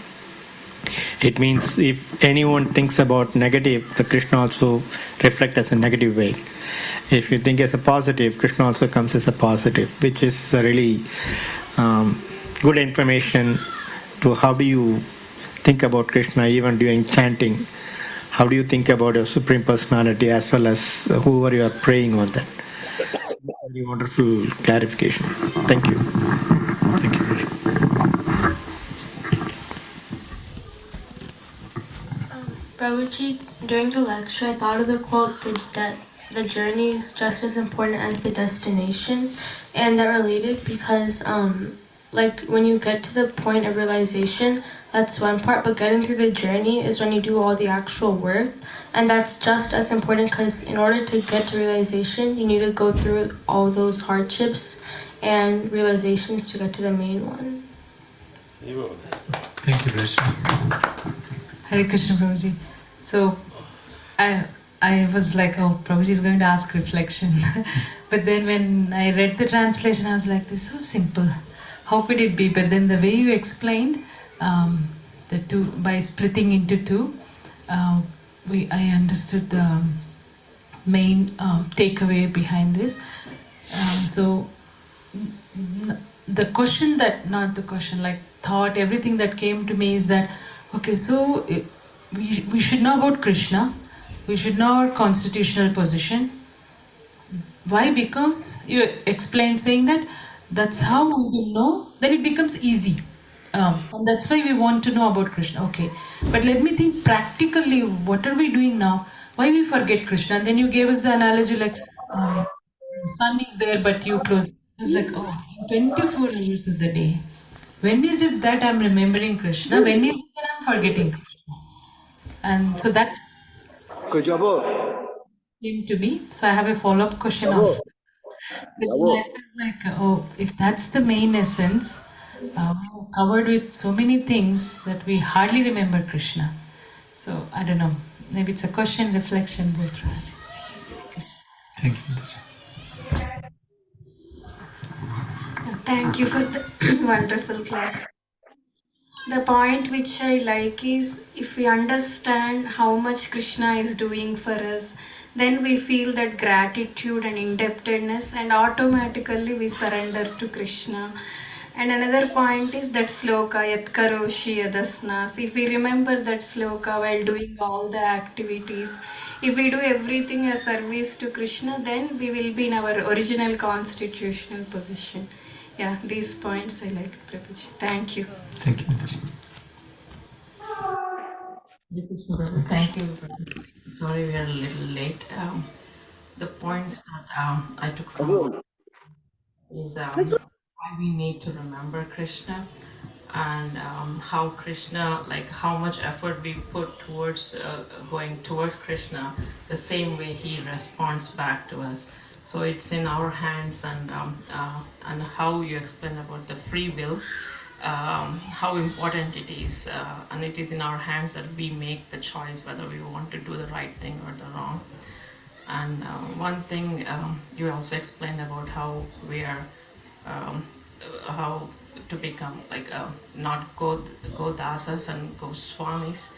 It means if anyone thinks about negative, the Krishna also reflects as a negative way. If you think as a positive, Krishna also comes as a positive, which is really good information to how do you think about Krishna even during chanting. How do you think about your Supreme Personality as well as whoever you are praying on that? Very wonderful clarification. Thank you. Thank you. Prabhuji, during the lecture, I thought of the quote that the journey is just as important as the destination, and that related because, like when you get to the point of realization, that's one part, but getting through the journey is when you do all the actual work, and that's just as important because in order to get to realization, you need to go through all those hardships and realizations to get to the main one. Thank you, Krishna. Hare Krishna Prabhuji. So I was like, oh, Prabhuji is going to ask reflection. But then when I read the translation, I was like, this is so simple. How could it be? But then the way you explained, the two, by splitting into two, I understood the main takeaway behind this. So the question that, not the question, like thought, everything that came to me is that, okay, so we should know about Krishna, we should know our constitutional position. Why? Because you explained saying that that's how we will know, then it becomes easy. And that's why we want to know about Krishna. Okay, but let me think practically, what are we doing now? Why we forget Krishna? And then you gave us the analogy like, sun is there but you close. It's like, oh, 24 hours of the day. When is it that I'm remembering Krishna? When is it that I'm forgetting Krishna? And so that came to me. So I have a follow-up question also. But then I felt like, oh, if that's the main essence, we're covered with so many things that we hardly remember Krishna. So I don't know. Maybe it's a question, reflection, both, Raj. Thank you. Thank you for the wonderful class. The point which I like is if we understand how much Krishna is doing for us, then we feel that gratitude and indebtedness, and automatically we surrender to Krishna. And another point is that sloka, Yat Karoshi Yadasnas. If we remember that sloka while doing all the activities, if we do everything as service to Krishna, then we will be in our original constitutional position. Yeah, these points I like, Prabhuji. Thank you. Thank you, Mataji. Thank you. Sorry, we are a little late. The points that I took from is why we need to remember Krishna, and how Krishna, like how much effort we put towards going towards Krishna, the same way he responds back to us. So it's in our hands, and how you explain about the free will, how important it is, and it is in our hands that we make the choice whether we want to do the right thing or the wrong. And one thing you also explained about how we are, how to become like not Godasas and Goswamis.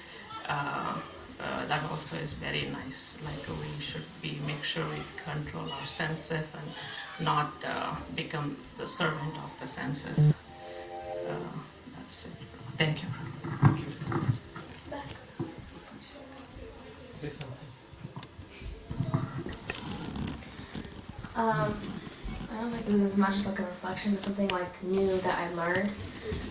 That also is very nice. Like we should be make sure we control our senses and not become the servant of the senses. That's it. Thank you. Say something. I don't think this is as much as like a reflection, but something like new that I learned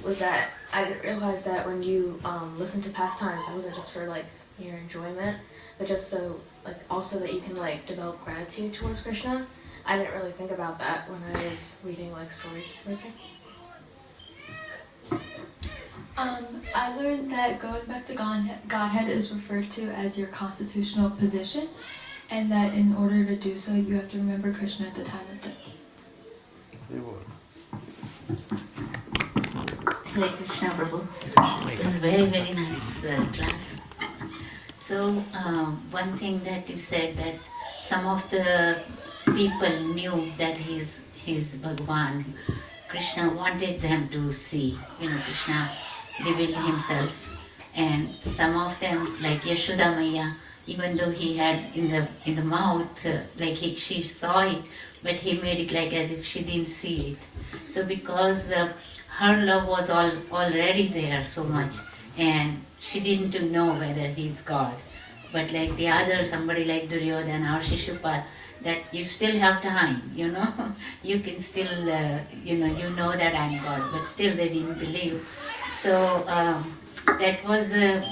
was that I realized that when you listen to pastimes, it wasn't just for like your enjoyment, but just so like also that you can like develop gratitude towards Krishna. I didn't really think about that when I was reading like stories and everything. I learned that going back to Godhead is referred to as your constitutional position, and that in order to do so, you have to remember Krishna at the time of death. Hare Krishna Prabhu. It was very, very nice class. So, one thing that you said, that some of the people knew that he's Bhagwan. Krishna wanted them to see, Krishna revealed himself. And some of them, like Yashoda Maya, even though he had in the mouth, she saw it, but he made it like as if she didn't see it. So because her love was already there so much, and she didn't know whether he's God. But like the other, somebody like Duryodhana or Shishupal, that you still have time, you can still, you know that I'm God, but still they didn't believe. So that was a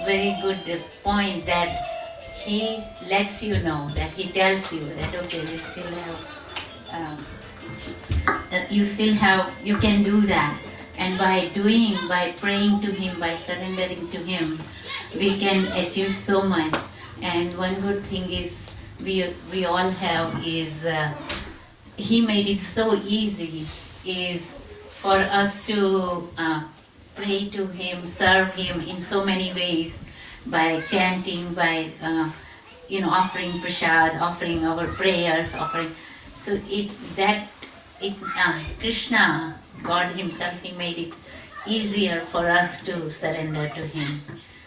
very good point, that he lets you know, that he tells you that okay, you can do that. And by praying to him, by surrendering to him, we can achieve so much. And one good thing is we all have is he made it so easy is for us to pray to him, serve him in so many ways, by chanting, by offering prasad, offering our prayers, offering. So Krishna, God himself, he made it easier for us to surrender to him.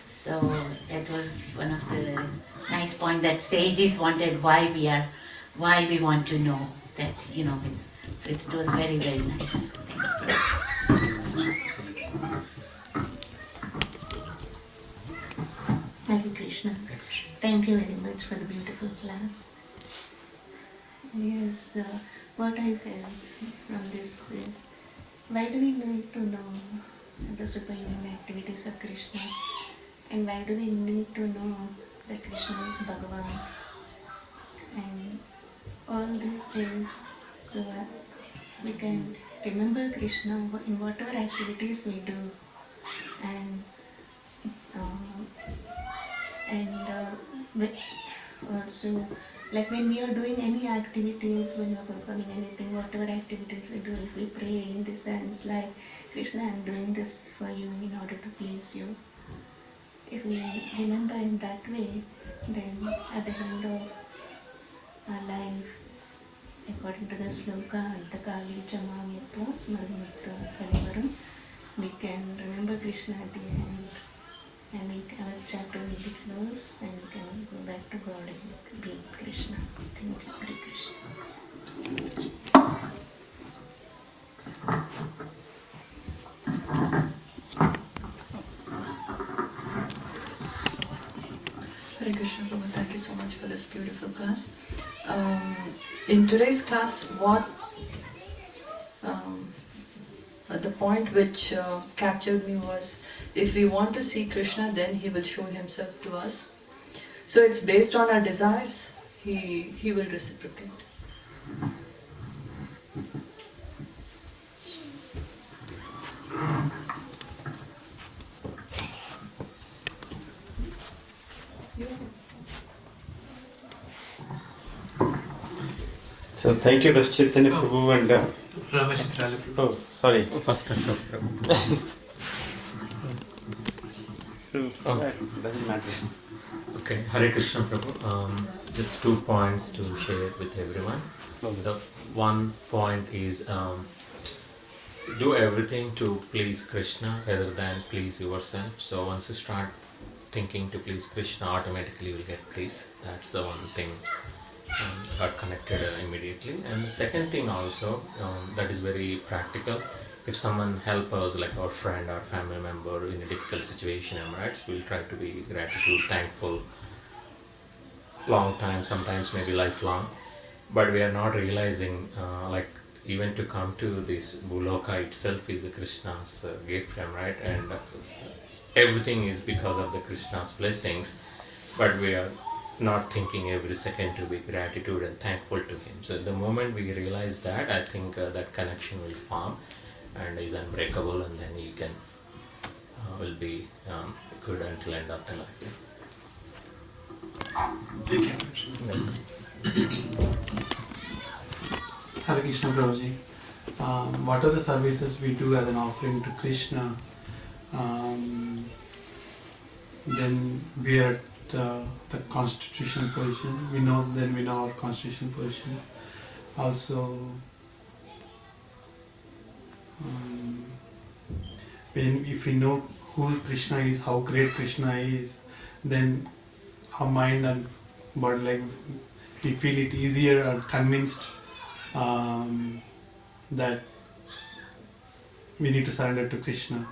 So that was one of the nice points, that sages wanted why we want to know that, so it was very, very nice. Thank you. Hare Krishna. Thank you very much for the beautiful class. Yes, what I felt from this is, why do we need to know the superhuman activities of Krishna? And why do we need to know that Krishna is Bhagavan? And all this is so that we can remember Krishna in whatever activities we do. And also Like when we are doing any activities, when we are performing anything, whatever activities we do, if we pray in the sense like, Krishna, I am doing this for you in order to please you. If we remember in that way, then at the end of our life, according to the sloka, Antakali Jamamyatva Smarmutta Kalivaram, we can remember Krishna at the end, and our chapter will be closed, and we can go back to God and be Krishna. Thank you, Hare Krishna. Hare Krishna Prabhu, thank you so much for this beautiful class. In today's class, the point which captured me was, if we want to see Krishna, then he will show himself to us. So it's based on our desires, he will reciprocate. So thank you, Chaitanya Prabhu and Ramachitra Prabhu. Oh, sorry. First Ashok Prabhu. Doesn't matter. Okay, Hare Krishna Prabhu. Just 2 points to share with everyone. The one point is do everything to please Krishna rather than please yourself. So once you start thinking to please Krishna, automatically you will get pleased. That's the one thing got connected immediately. And the second thing also that is very practical. If someone help us, like our friend or family member in a difficult situation, right? So we'll try to be gratitude, thankful, long time, sometimes maybe lifelong. But we are not realizing like even to come to this Buloka itself is a Krishna's gift, right? And everything is because of the Krishna's blessings, but we are not thinking every second to be gratitude and thankful to him. So the moment we realize that, I think that connection will form and is unbreakable, and then you can will be good until end of the life. Hare Krishna Prabhuji. What are the services we do as an offering to Krishna? Then we are at the constitutional position. We know our constitutional position. Also, if we know who Krishna is, how great Krishna is, then our mind and body, like, we feel it easier or convinced that we need to surrender to Krishna.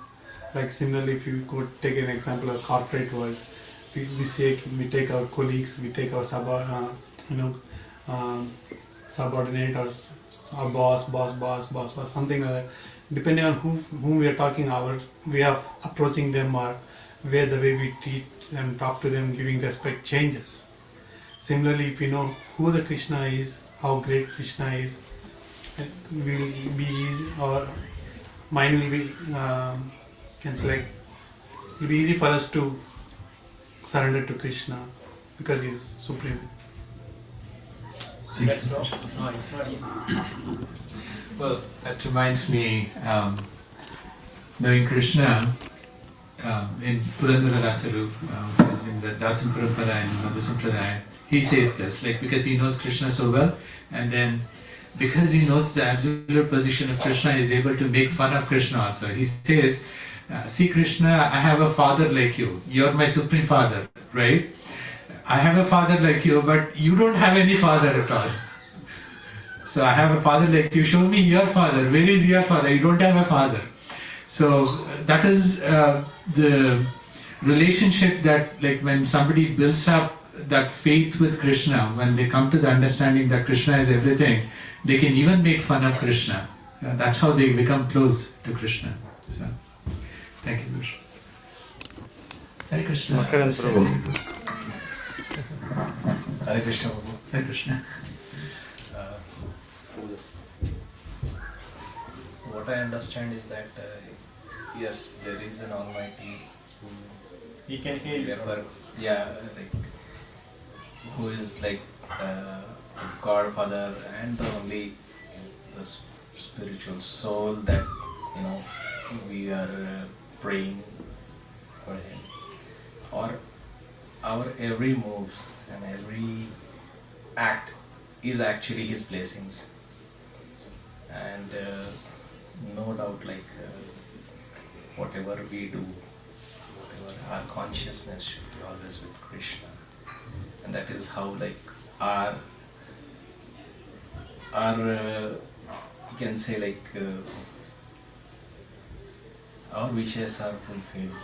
Like similarly, if you could take an example of corporate world, we take our colleagues, we take our subordinate or our boss, something like that. Depending on whom we are talking, we are approaching them, or where the way we treat them, talk to them, giving respect changes. Similarly, if we know who the Krishna is, how great Krishna is, it will be easy. Our mind will be it will be easy for us to surrender to Krishna because he is supreme. That's so? No, it's not easy. Well, that reminds me, knowing Krishna in Purandara Dasaru, which is in the Dasan Parampara and Madhva Sampradaya, he says this, like, because he knows Krishna so well, and then because he knows the absolute position of Krishna, he is able to make fun of Krishna also. He says, see Krishna, I have a father like you. You're my supreme father, right? I have a father like you, but you don't have any father at all. So I have a father like you. Show me your father. Where is your father? You don't have a father. So that is the relationship that, like, when somebody builds up that faith with Krishna, when they come to the understanding that Krishna is everything, they can even make fun of Krishna. That's how they become close to Krishna. So, thank you, Krishna. Hare Krishna. Hare Krishna. Hare Krishna. Hare Krishna. What I understand is that yes, there is an Almighty who He can hear you. who is like the Godfather and the only the spiritual soul that we are praying for him, or our every moves and every act is actually his blessings. And no doubt, whatever we do, whatever our consciousness should be always with Krishna, and that is how our you can say our wishes are fulfilled,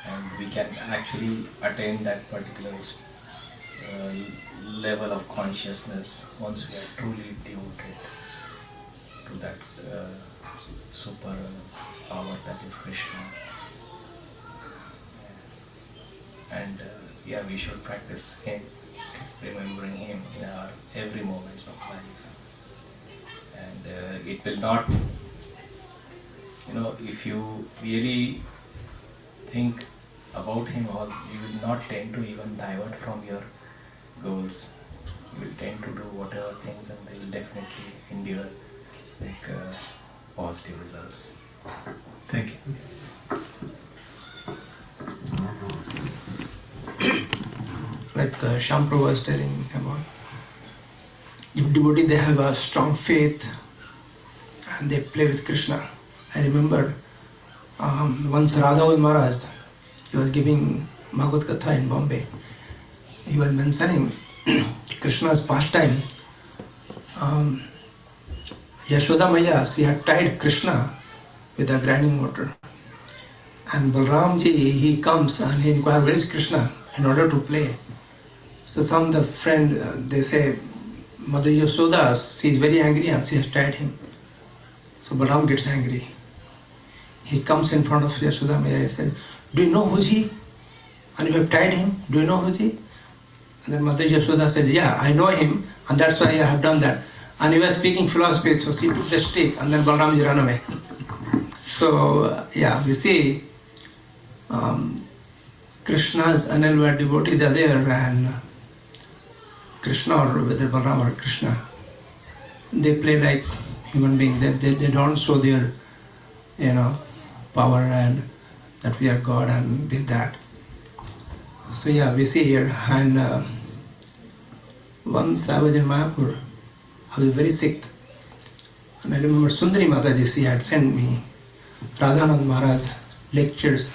and we can actually attain that particular level of consciousness once we are truly devoted to that super power that is Krishna. And we should practice him, remembering him in our every moments of life. And it will not, if you really think about him, or you will not tend to even divert from your goals. You will tend to do whatever things, and they will definitely endure positive results. Thank you. Shyam Kumar was telling about, if devotees, they have a strong faith and they play with Krishna. I remember once Radha Maharaj, he was giving Bhagavad Katha in Bombay. He was mentioning Krishna's pastime. Yashoda Maya, she had tied Krishna with a grinding mortar. And Balramji, he comes and he inquires, where is Krishna, in order to play. So some of the friend, they say, Mother Yashoda, she is very angry and she has tied him. So Balram gets angry. He comes in front of Yashoda Maya and said, do you know who's he? And you have tied him, do you know who's he? And then Mother Yashoda said, yeah, I know him, and that's why I have done that. And he was speaking philosophy, so she took the stick, and then Balramji ran away. So, we see Krishna's unalloyed devotees are there, and Krishna, or whether Balram or Krishna, they play like human beings. They don't show their, power and that we are God and did that. So we see here, and once I was in Mayapur, I was very sick, and I remember Sundari Mataji, she had sent me Radhanand Maharaj lectures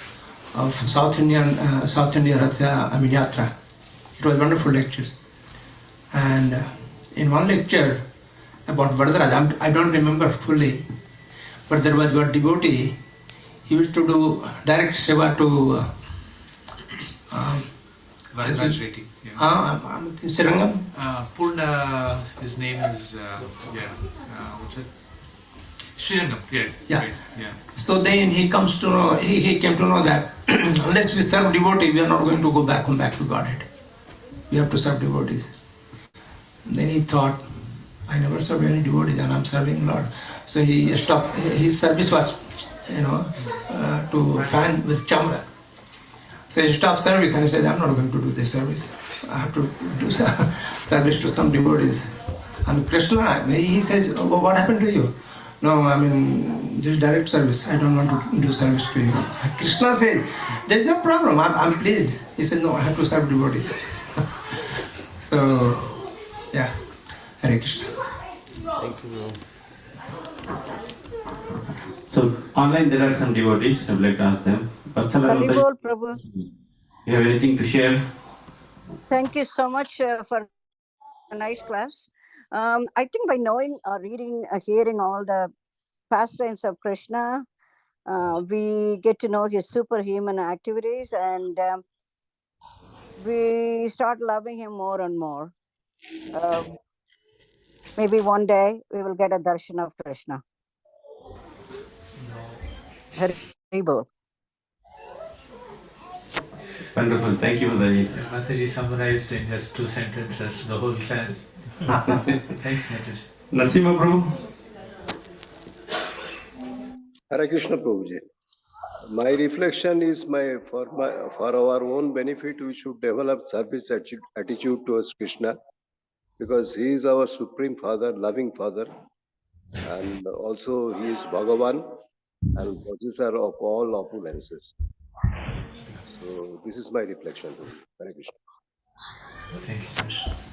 of South India Yatra. It was wonderful lectures. And in one lecture about Varadaraj, I don't remember fully, but there was one devotee. He used to do direct seva to Varadaraj Reddy. Srirangam? Purna, his name is, what's it? Srirangam, Yeah. Right, yeah. So then he comes to know, he came to know that unless we serve devotee, we are not going to go back to Godhead. We have to serve devotees. Then he thought, I never served any devotees and I'm serving Lord. So he stopped, his service was, to fan with chamra. So he stopped service and he said, I'm not going to do this service. I have to do service to some devotees. And Krishna, he says, oh, what happened to you? No, this direct service. I don't want to do service to you. Krishna said, there's no problem. I'm pleased. He said, no, I have to serve devotees. So, Hare Krishna. Thank you. So, online there are some devotees. I would like to ask them. Haribol, Prabhu. You have anything to share? Thank you so much for a nice class. I think by knowing, reading, hearing all the pastimes of Krishna, we get to know his superhuman activities, and we start loving him more and more. Maybe one day we will get a darshan of Krishna. Haribol. Wonderful. Thank you for the. Mataji summarized in just 2 sentences the whole class. Thanks, Mataji. Narasimha Prabhu. Hare Krishna Prabhuji. My reflection is for our own benefit, we should develop service attitude towards Krishna, because he is our supreme father, loving father, and also he is Bhagavan and possessor of all opulences. So this is my reflection to you. Hare Krishna.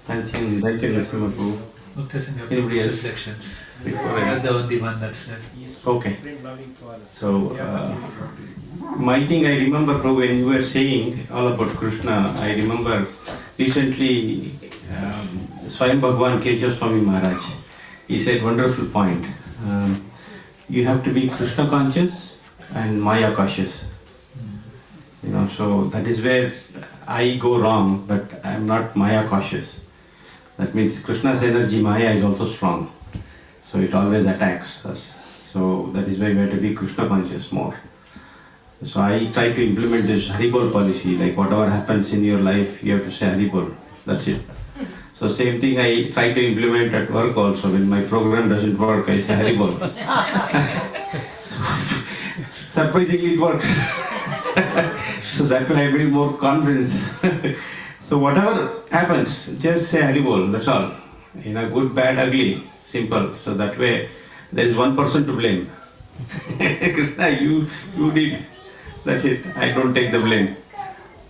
Thank you, Narasimha. Muktasanga Anybody Prabhu's else? reflections. Before You I- are the only one that's there. Okay. So, my thing I remember, Prabhu, when you were saying all about Krishna, I remember recently Swayam Bhagavan Keshav Swami Maharaj, he said wonderful point. You have to be Krishna conscious and Maya cautious. You know, so that is where I go wrong, but I'm not Maya cautious. That means Krishna's energy, Maya, is also strong. So it always attacks us. So that is why we have to be Krishna conscious more. So I try to implement this Haribol policy, like whatever happens in your life, you have to say Haribol. That's it. So same thing I try to implement at work also. When my program doesn't work, I say Haribol. Surprisingly it works. So that way I build more confidence. So whatever happens, just say Haribol, that's all. You know, good, bad, ugly, simple. So that way there is one person to blame. Krishna, you did. That's it. I don't take the blame.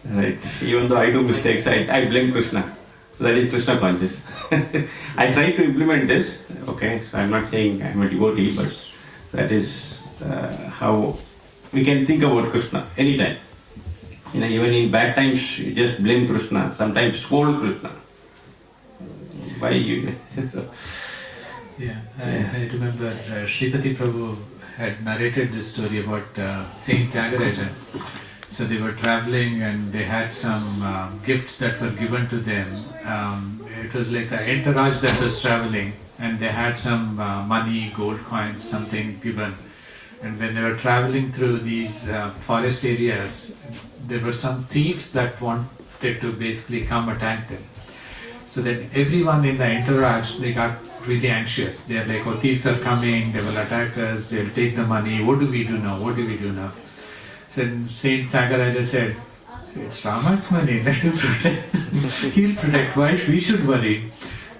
Right? Even though I do mistakes, I blame Krishna. That is Krishna conscious. I try to implement this. Okay, so I'm not saying I'm a devotee, but that is how we can think about Krishna anytime. You know, even in bad times, you just blame Krishna. Sometimes scold Krishna. Why you? So, Yeah, I remember Sripati Prabhu had narrated this story about Saint Tyagarajan. So they were traveling and they had some gifts that were given to them. It was like the entourage that was traveling, and they had some money, gold coins, something given. And when they were traveling through these forest areas, there were some thieves that wanted to basically come attack them. So then everyone in the entourage, they got really anxious. They're like, oh, thieves are coming, they will attack us, they'll take the money, what do we do now, what do we do now? So then Saint Tyagaraja said, it's Rama's money, let him protect. He'll protect, why we should worry?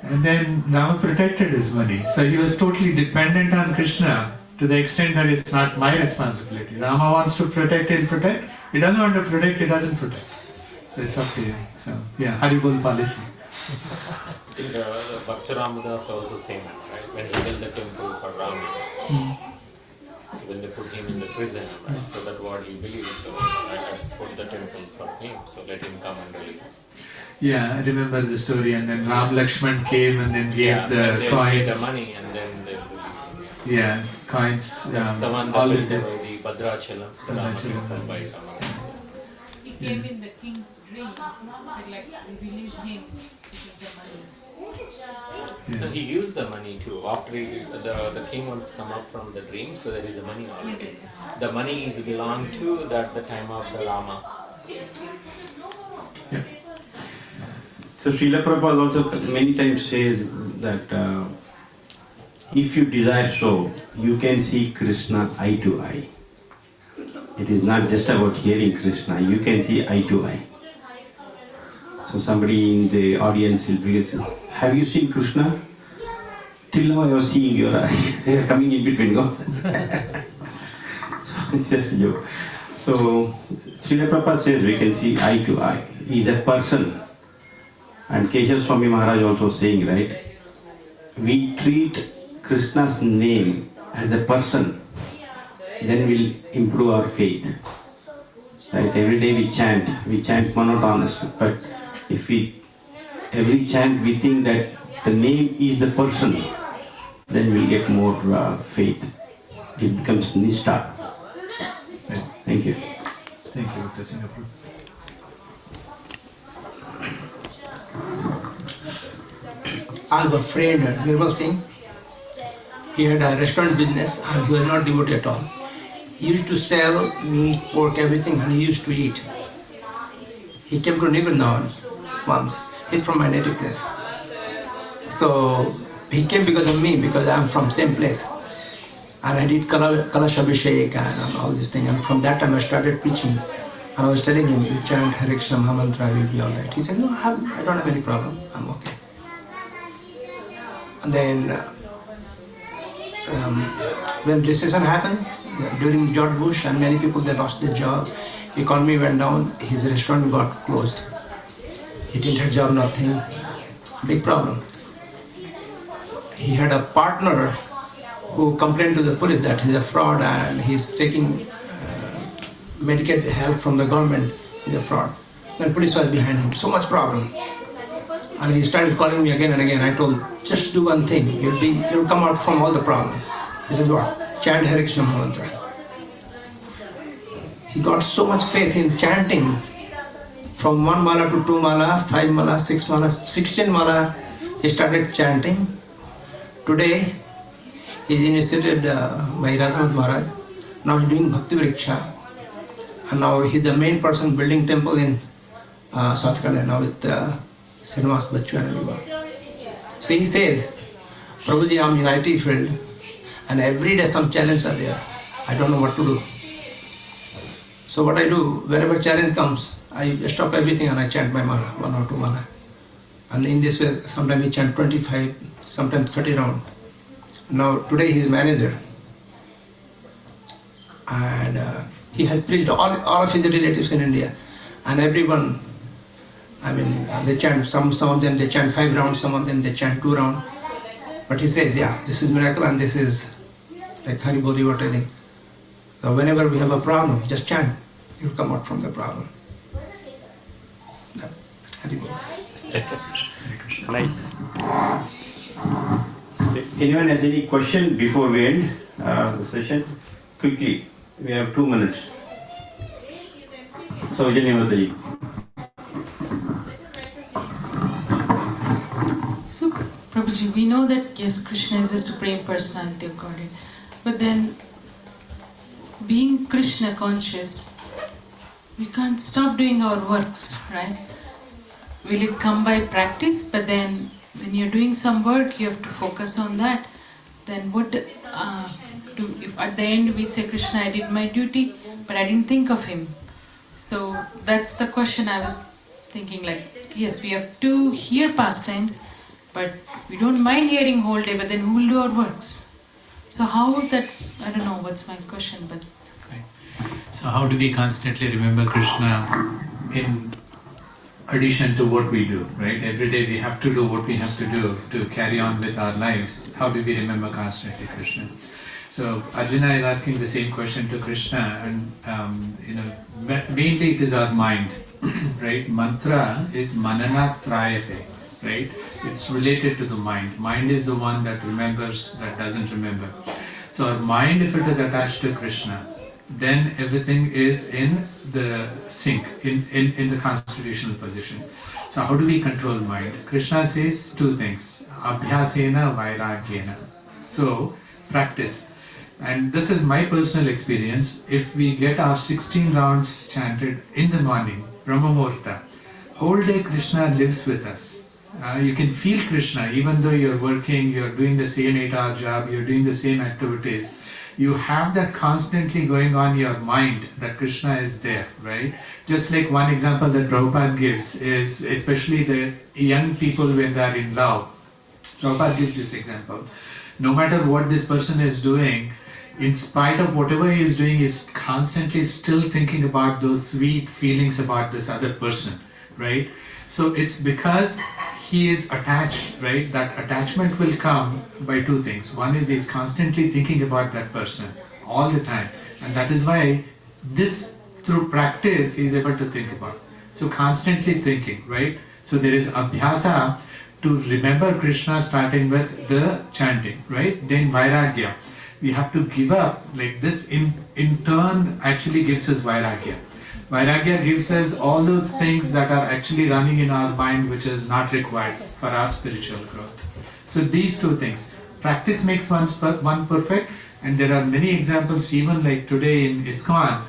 And then Rama protected his money. So he was totally dependent on Krishna to the extent that it's not my responsibility. Rama wants to protect, he'll protect. He doesn't want to protect, he doesn't protect. So it's up to you. So yeah, Haribol policy. I think the Bhakta Ramadas also saying that, right? When he built the temple for Rama. So when they put him in the prison, right? So that what he believes, so I put the temple for him, so let him come and release. Yeah, I remember the story, and then Ram Lakshman came and then gave the they coins. paid the money and then they release him. Yeah, coins. That's the one all that the built the Bhadrachalam, the Rama temple by Rama. He came in the king's dream, said like, we release him, this is the money. No, he used the money too. After the king wants to come up from the dream, so there is a money already. The money is belonged to the time of the Rama. So Srila Prabhupada also many times says that if you desire so, you can see Krishna eye to eye. It is not just about hearing Krishna, you can see eye to eye. So somebody in the audience will be saying, have you seen Krishna? Till now I was seeing your eye. They are coming in between. So it's just a joke. So Srila Prabhupada says we can see eye to eye. He is a person. And Keshav Swami Maharaj also saying, right, we treat Krishna's name as a person, then we'll improve our faith. Right, every day we chant monotonous, but if every chant we think that the name is the person, then we'll get more faith. It becomes Nishtha. Thank you. Thank you, Dr. Singapore. I have a friend, Nirmal Singh. He had a restaurant business and he was not devotee at all. He used to sell meat, pork, everything, and he used to eat. He came to Nirvana once. He's from my native place. So he came because of me, because I'm from same place. And I did Kalash Abhishek and all these things. And from that time I started preaching. And I was telling him, you chant Hare Krishna Mahamantra, will be all right. He said, no, I don't have any problem. I'm okay. And then when recession happened, during George Bush, and many people, they lost their job. Economy went down. His restaurant got closed. He didn't have job, nothing. Big problem. He had a partner who complained to the police that he's a fraud and he's taking Medicaid help from the government. He's a fraud. Then police was behind him. So much problem. And he started calling me again and again. I told him, just do one thing. You'll come out from all the problems. He said, what? Chant Hare Krishna Mahamantra. He got so much faith in chanting. From 1 mala to 2 mala, 5 mala, 6 mala, 16 mala, he started chanting. Today, he's initiated by Radhanath Maharaj. Now he's doing Bhakti Vriksha. And now he's the main person building temple in South Carolina with Srinivas Bachchu and everyone. So he says, Prabhuji, I'm in IT field and every day some challenges are there. I don't know what to do. So what I do, whenever challenge comes, I stop everything and I chant my mala, 1 or 2 mala. And in this way, sometimes we chant 25, sometimes 30 rounds. Now today he is manager. And he has preached all of his relatives in India. And everyone, I mean, they chant, some of them they chant 5 rounds, some of them they chant 2 rounds. But he says, yeah, this is miracle and this is like Hari Bol you were telling. So whenever we have a problem, just chant. You'll come out from the problem. Hari Bol. Nice. So, anyone has any question before we end the session? Quickly, we have 2 minutes. So, Janimataji. So, Prabhuji, we know that yes, Krishna is the Supreme Personality of Godhead, but then being Krishna conscious, we can't stop doing our works, right? Will it come by practice? But then when you're doing some work, you have to focus on that. Then what if at the end we say, Krishna, I did my duty, but I didn't think of him. So that's the question I was thinking, like, yes, we have to hear pastimes, but we don't mind hearing whole day, but then who will do our works? So how would that, I don't know what's my question, but... So how do we constantly remember Krishna in addition to what we do, right? Every day we have to do what we have to do to carry on with our lives. How do we remember constantly Krishna? So Arjuna is asking the same question to Krishna, and mainly it is our mind, right? Mantra is manana trayate, right? It's related to the mind. Mind is the one that remembers, that doesn't remember. So our mind, if it is attached to Krishna, then everything is in the sync, in the constitutional position. So how do we control mind? Krishna says 2 things, abhyasena vairagyena. So practice. And this is my personal experience. If we get our 16 rounds chanted in the morning, Brahma Muhurta, whole day Krishna lives with us. You can feel Krishna even though you're working, you're doing the same 8-hour job, you're doing the same activities. You have that constantly going on in your mind that Krishna is there, right? Just like one example that Prabhupada gives is, especially the young people when they are in love. Prabhupada gives this example. No matter what this person is doing, in spite of whatever he is doing, he is constantly still thinking about those sweet feelings about this other person, right? So it's because he is attached, right? That attachment will come by 2 things. One is he's constantly thinking about that person all the time. And that is why this, through practice, he is able to think about. So constantly thinking, right? So there is abhyasa to remember Krishna starting with the chanting, right? Then vairagya. We have to give up, like this in turn actually gives us vairagya. Vairagya gives us all those things that are actually running in our mind which is not required for our spiritual growth. So these 2 things. Practice makes one perfect, and there are many examples even like today in ISKCON.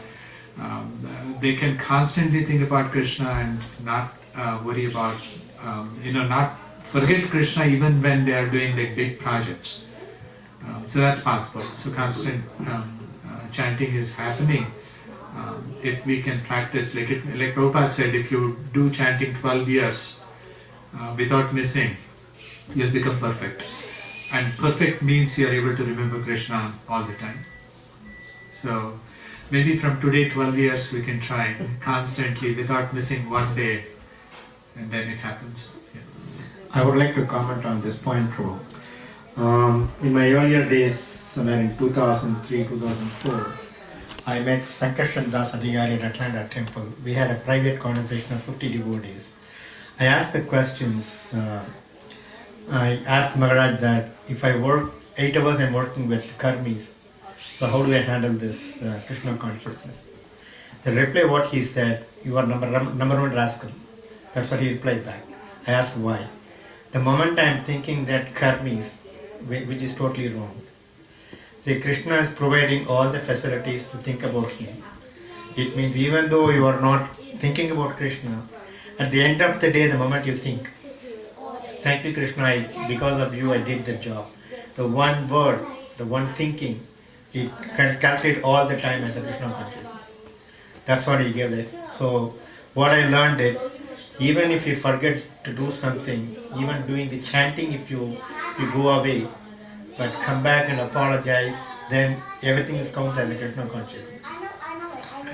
They can constantly think about Krishna and not worry about, not forget Krishna even when they are doing like big projects. So that's possible. So constant chanting is happening. If we can practice, like Prabhupada said, if you do chanting 12 years without missing, you'll become perfect. And perfect means you're able to remember Krishna all the time. So maybe from today 12 years we can try constantly without missing one day, and then it happens. Yeah. I would like to comment on this point, Prabhu. In my earlier days, somewhere in 2003, 2004, I met Sankarshan Das Adhikari at Atlanta Temple. We had a private conversation of 50 devotees. I asked the questions. I asked Maharaj that if I work 8 hours, I'm working with karmis. So how do I handle this Krishna consciousness? The reply, what he said, you are number one rascal. That's what he replied back. I asked why. The moment I am thinking that karmis, which is totally wrong. See, Krishna is providing all the facilities to think about him. It means even though you are not thinking about Krishna, at the end of the day, the moment you think, thank you Krishna, because of you I did the job. The one word, the one thinking, it can calculate all the time as a Krishna consciousness. That's what he gave it. So what I learned is, even if you forget to do something, even doing the chanting, if you go away, but come back and apologize, then everything counts as a Krishna consciousness.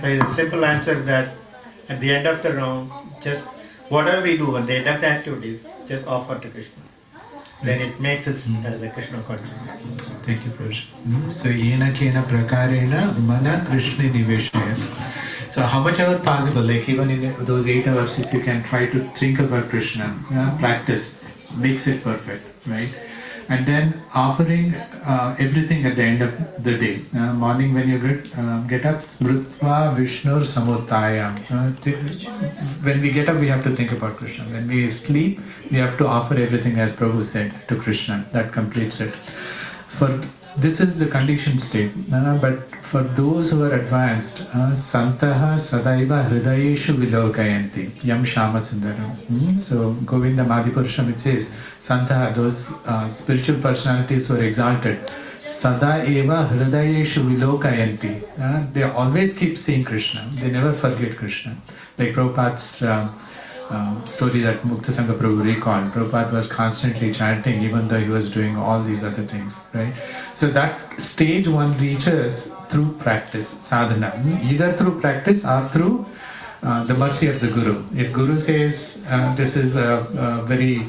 So it's a simple answer that at the end of the round, just whatever we do, at the end of the activities, just offer to Krishna. Then it makes us as a Krishna consciousness. Thank you, Prabhuji. So, yena kena prakarena mana Krishna niveshayat. So, how much ever possible, like even in those 8 hours, if you can try to think about Krishna, practice, makes it perfect, right? And then offering everything at the end of the day. Morning when you get up, Smritva Vishnur Samutayam. When we get up, we have to think about Krishna. When we sleep, we have to offer everything, as Prabhu said, to Krishna. That completes it. This is the conditioned state. But for those who are advanced, Santaha Sadaiva Hridayeshu Vilokayanti Yam Shama Sundaram. So Govinda Madhipurusham, it says, Santaha, those spiritual personalities who are exalted, Sada Eva Hridayeshu Vilokayanti. They always keep seeing Krishna. They never forget Krishna. Like Prabhupada's story that Mukta Sangha Prabhu recalled. Prabhupada was constantly chanting even though he was doing all these other things, right? So that stage one reaches through practice, sadhana, either through practice or through the mercy of the Guru. If Guru says this is a very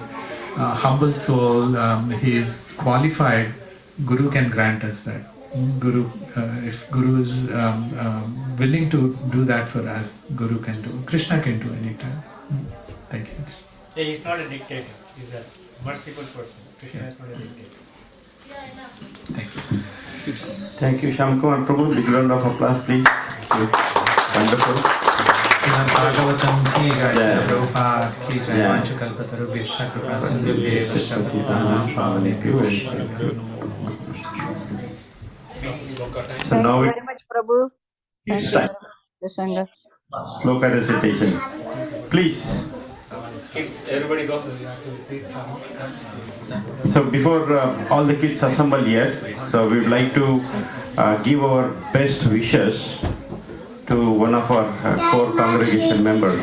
humble soul, he is qualified, Guru can grant us that. Guru, if Guru is willing to do that for us, Guru can do. Krishna can do anytime. Thank you. Yeah, he's not a dictator. He's a merciful person. Krishna is not a dictator. Thank you. Thank you, Shyam Kumar. Prabhu, big round of applause, please. Wonderful. Srimad Bhagavatam ki jai, Prabhupada ki jai, Vanchakalpataru Vishya Kripa Sindhubhye Vaishnavanam Pavanebhyo Vaishnavanam. So now Thank you very much, Prabhu. Thank it's you time. very much, Sangha. Sloka recitation. Please. Kids, everybody go. So before all the kids assemble here, so we would like to give our best wishes to one of our core congregation members,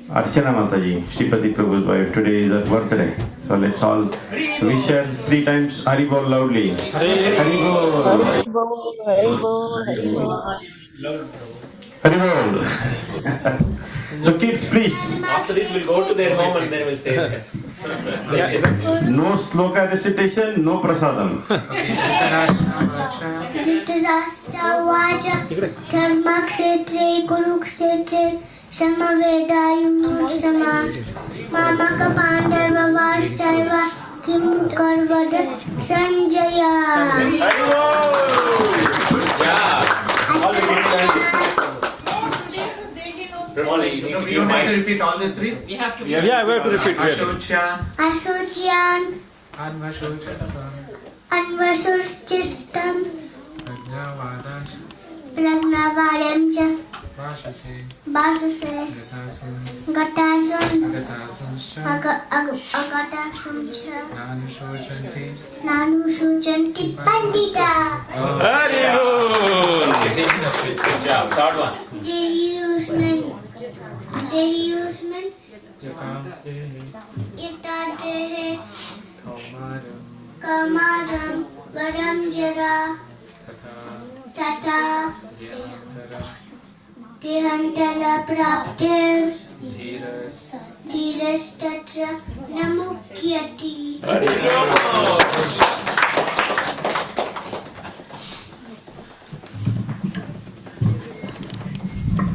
Archana Mataji, Sripati Prabhu's wife. Today is her birthday. So let's all wish her 3 times Haribol loudly. Haribol. Haribol, Haribol, Haribol. Haribol. So kids, please. After this, we'll go to their home and then we'll say it. No sloka recitation, no prasadam. Dhritarashtravacha Dharmakshetre Kurukshetre Samavedayumusama Mamaka Pandavavashchaiva Kim Karvada Sanjaya. We don't have to repeat all the 3? We have to. Yeah, we have to repeat. Ashocyan, Asocyan Anvashochistam, Anvasostistam Prajnavadash, Pragnavadam Cha Bhashase. Gatasun. Agatasum. Nanu Shujanti Pandita. Very good. Good job. Third one. Dehi Usman. Itadehe. Kamaram. Vadam Jara. Tata. Dehantala Praptir. Dhiras Tatra Namukyati.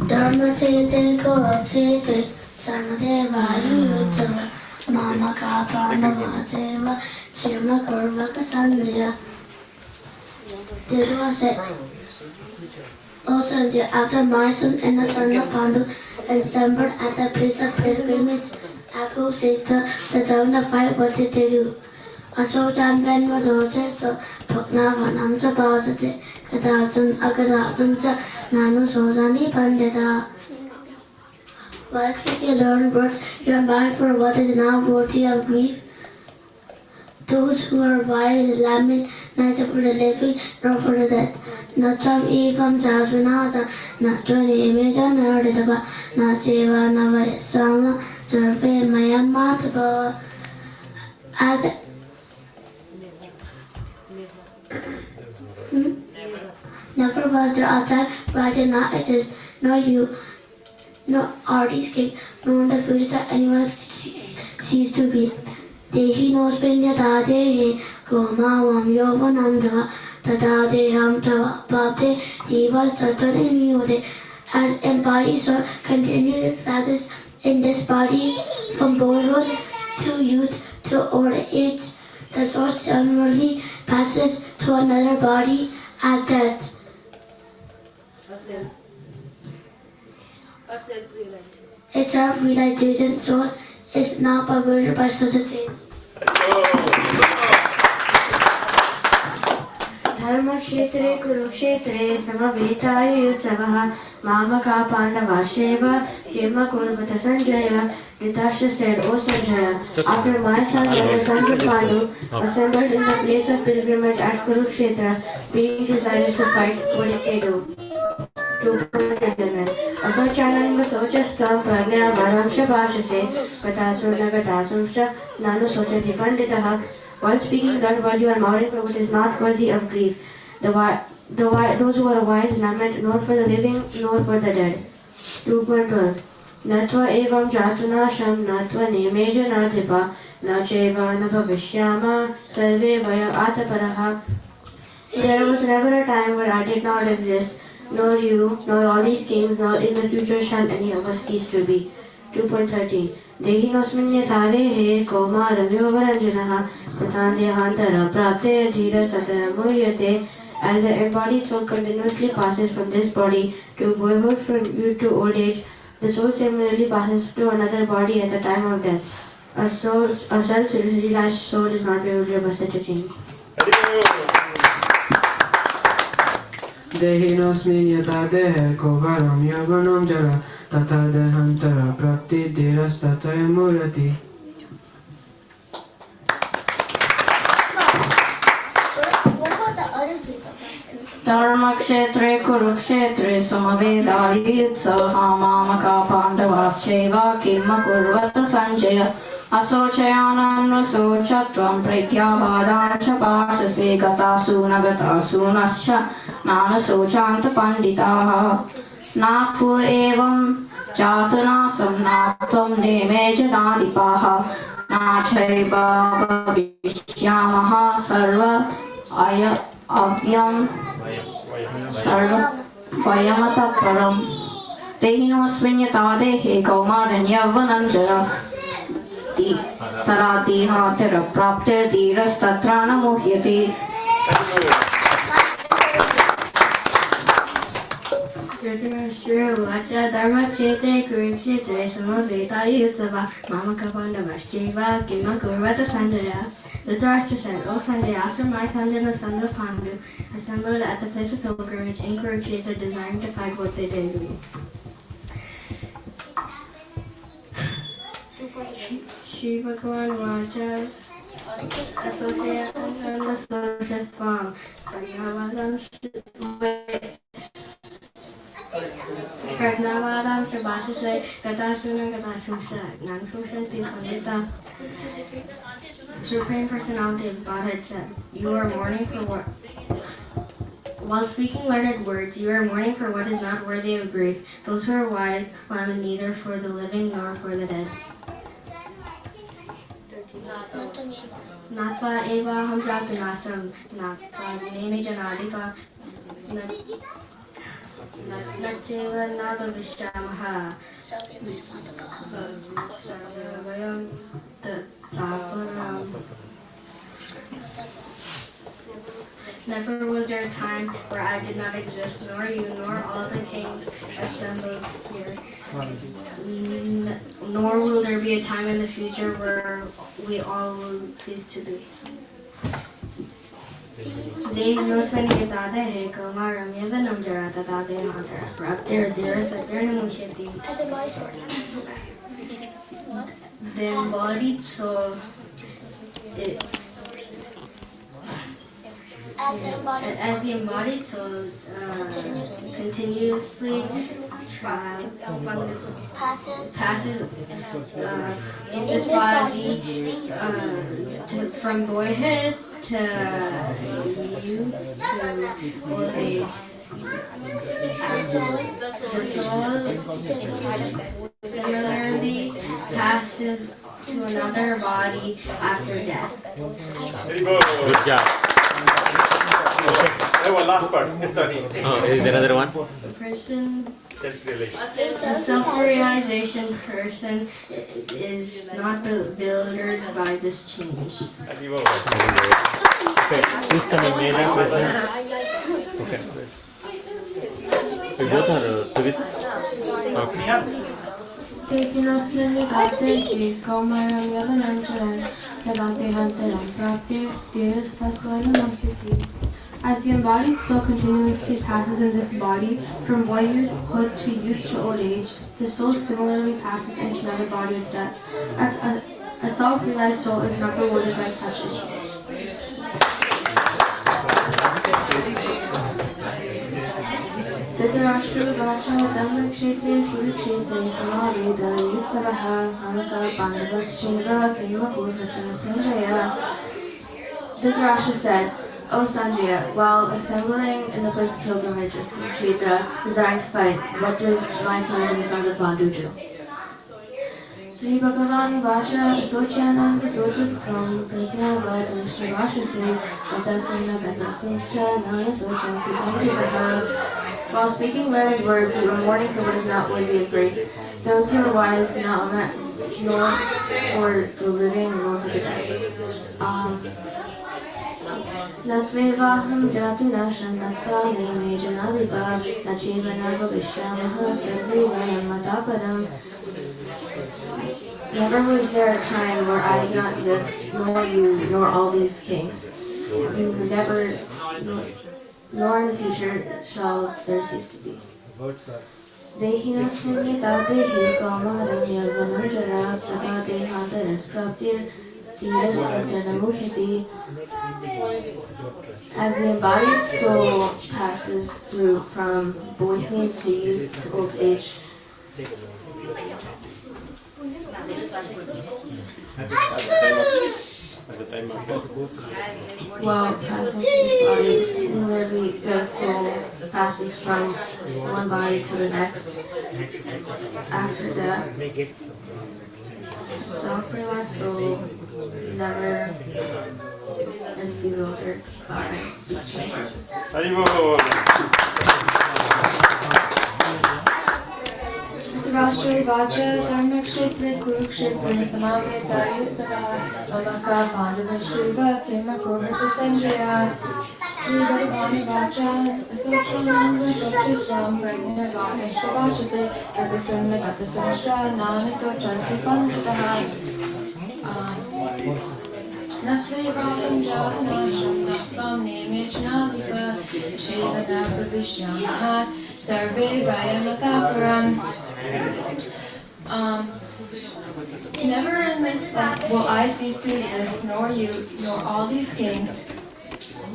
Dharma Sete Gora Sete Samadeva Yutsava Mama Kapana Vaseva Shirma Kurvaka Sandhya. This was it. O Sandhya, after my son and the son of Pandu assembled at the place of pilgrimage, Aku Sita, the son of five, what did they do? Asochan Ben was ordered to Paknavanam Sabasate, Kadasun Akadasun Nanu Sosani Pandita. While speaking learned words, you are mindful of what is now worthy of grief. Those who are wise lament neither for the living nor for the dead. Natam evam jasunasa, natuni imeja narditaba, nacheva navayasama, survey mayamataba. As never was there a time where I did not exist, nor you, nor are these king, nor in the future that anyone cease to be. Dehi nos pinyata dehi, goma vam yovanandava, tada deham tava bhavte, divas tatane miyode. As embodied soul continued passes in this body from boyhood to youth to old age, the soul similarly passes to another body at death. A self-realization soul is not perverted by such a change. Dharma Kshetre Kurukshetre Samavetaye Yutsavaha Mamaka Pandavasheva Kirma Kurvata Sanjaya. Dhritarashtra said, O Sanjaya, after my son and the sons of Pandu assembled in the place of pilgrimage at Kurukshetra, being desirous to fight, what did they do? Asochananga Sochastam Pragna Varamsha Bhashase Katasuna Katasumsha Nanu Sochati Panditaha. While speaking learned words, you are mourning for what is not worthy of grief. Those who are wise lament nor for the living nor for the dead. 2.12 Natva evam jatunasham natva nimeja nadipa nacheva nabhavishyama sarve vaya ataparaha. There was never a time where I did not exist, nor you, nor all these kings, nor in the future shall any of us cease to be. 2.13 Dehi nosmin yathadehe koma ravyavaranjanaha pratandehantara prate dhira satara muryate. As the embodied soul continuously passes from this body to boyhood, from youth to old age, the soul similarly passes to another body at the time of death. A self-realized soul is not bewildered by such a change. Dehinosmi yata dehe kovaram yavanam jara tata dehantara prapti dhiras tataya murati. Dharma Kshetre Kurukshetre Samavedali Yutsavaha Mamaka Pandavascheva Kimma Kurvata Sanjaya. Asochayanam Rasochatvam Pragyavadancha Pasase Gatasunascha Nana Sochanta Panditaha. Natvu evam Jatanasam Natvam Nemeja Nadipaha Nachaiva Vishyamaha Sarva Avyam Sarva Vayamata Param. Tehinosmin yatadehe Kaumaranyavananjara Taratiha Tera Prapter Dhiras Tatrana Muhyati. Dharma Chete Kurukshetre Samaveta Yutsava Mamaka Pandavascheva Kima Kurvata Sanjaya. Dhritarashtra said, O Sanjaya, after my sons and the sons of Pandu assembled at the place of pilgrimage in Kurukshetra desiring to fight, what they did. Shri Bhagavan Vacha Associate and Associate Farm. Pragnavadam Shabashise Gatasuna Gatasumsa Nansumshanti Pandita. Supreme Personality of Godhead said, "You are mourning for what." While speaking learned words, you are mourning for what is not worthy of grief. Those who are wise lament neither for the living nor for the dead. Natva eva ham jatanasam natva neme janadika nacheva nava vishamaha sarvayam tathaparam. Never was there a time where I did not exist, nor you, nor all the kings assembled here. Nor will there be a time in the future where we all will cease to be. The embodied soul as the embodied soul continuously passes in this body from boyhood to youth to old age. The soul similarly passes to another body after death. Good job. Last part. Sorry. Is there another one? A self-realization person is not bewildered by this change. Please come in, may I present? Okay. We both are together. Okay. As the embodied soul continuously passes in this body, from boyhood to youth to old age, the soul similarly passes into another body of death. A self-realized soul is not rewarded by such a change. Dhritarashtra Vacha Dhammakshetre Kurukshetre Samaveda Yutsavaha Hamaka Pandavashiva Kimakurvata Sanjaya. Dhritarashtra said, "O Sanjaya, while assembling in the place of pilgrimage of Kurukshetra, desiring to fight, what did my sons and the sons of Pandu do?" Sri Bhagavan Vacha Asocyanam Asocastam Pragnavadam Shrivashase Gatasuna Gatasumscha Nana Sochanti Panditaha. While speaking learned words, you are mourning for what is not worthy of grief. Those who are wise do not lament nor for the living nor for the dead. Natvevaham jatu nasham natva neme janalipa nachivana bhavishamaha sarvivayam matapadam. Never was there a time where I did not exist, nor you, nor all these kings. Never, nor in the future shall there cease to be. Dehinasmini tadehi kamaram yadvanam jara tata dehantaras praptir tiras satyanamukhiti. As the embodied soul passes through from boyhood to youth to old age, while passing these bodies, similarly the soul passes from one body to the next after death. Self-realized soul never is bewildered by these changes. Dhritarashtra Vacha Dharmakshetre Kurukshetre Samaveta Yutsavaha Mamaka Pandavashiva Kimakurvata Sanjaya. Sri Bhagavan Vacha Asocyanam Asocastam Pragnavadam Shrivashase Gatasuna Gatasumscha Nana Sochanti Panditaha. Natvevaham Jatanasham Natvam Neme Janalipa Shivana Pravishyamaha Sarve Vayamataparam. Never in this life will I cease to exist, nor you, nor all these kings.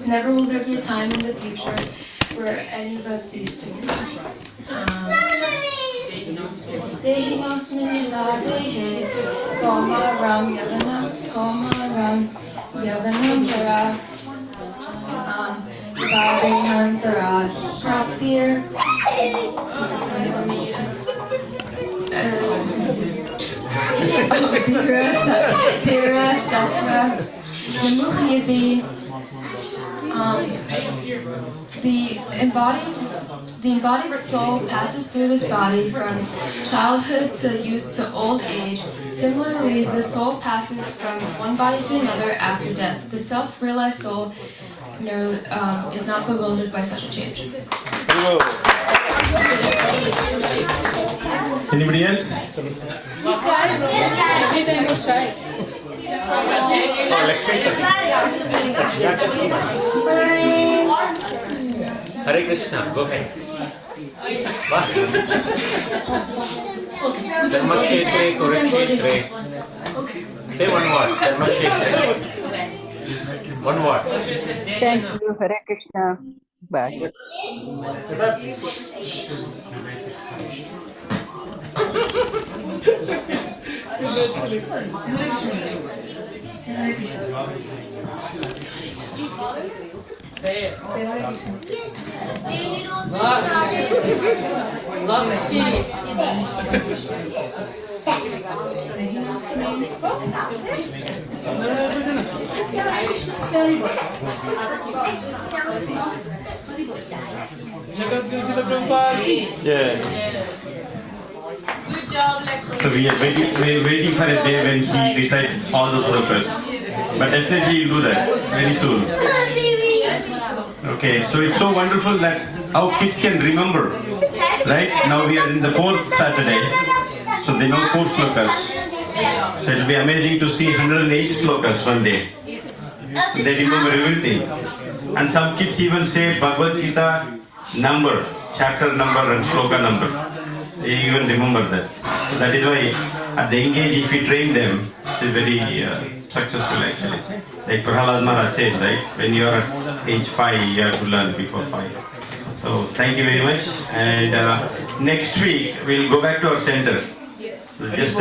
Never will there be a time in the future where any of us cease to exist. Dehi Masminila Dehi Koma Ram Yavanam Jara Bhavihantara Praptir Dhira Satra Vimuhyati. The embodied soul passes through this body from childhood to youth to old age. Similarly, the soul passes from one body to another after death. The self-realized soul is not bewildered by such a change. Anybody else? Hare Krishna, go ahead. Dharmakshetre, Kurukshetre. Say one word. Dharmakshetre. One word. Thank you. Hare Krishna. Bye. Say it. Yeah. Good job, Lakshmi. So we are waiting for a day when he recites all the slokas. But definitely he'll do that very soon. Okay, so it's so wonderful that how kids can remember. Right? Now we are in the 4th Saturday. So they know 4 slokas. So it'll be amazing to see 108 slokas one day. They remember everything. And some kids even say Bhagavad Gita number, chapter number and sloka number. They even remember that. So that is why at the young age, if we train them, it's very successful actually. Like Prahalad Maharaj says, right? When you are at age 5, you have to learn before 5. So thank you very much. And next week, we'll go back to our center. So just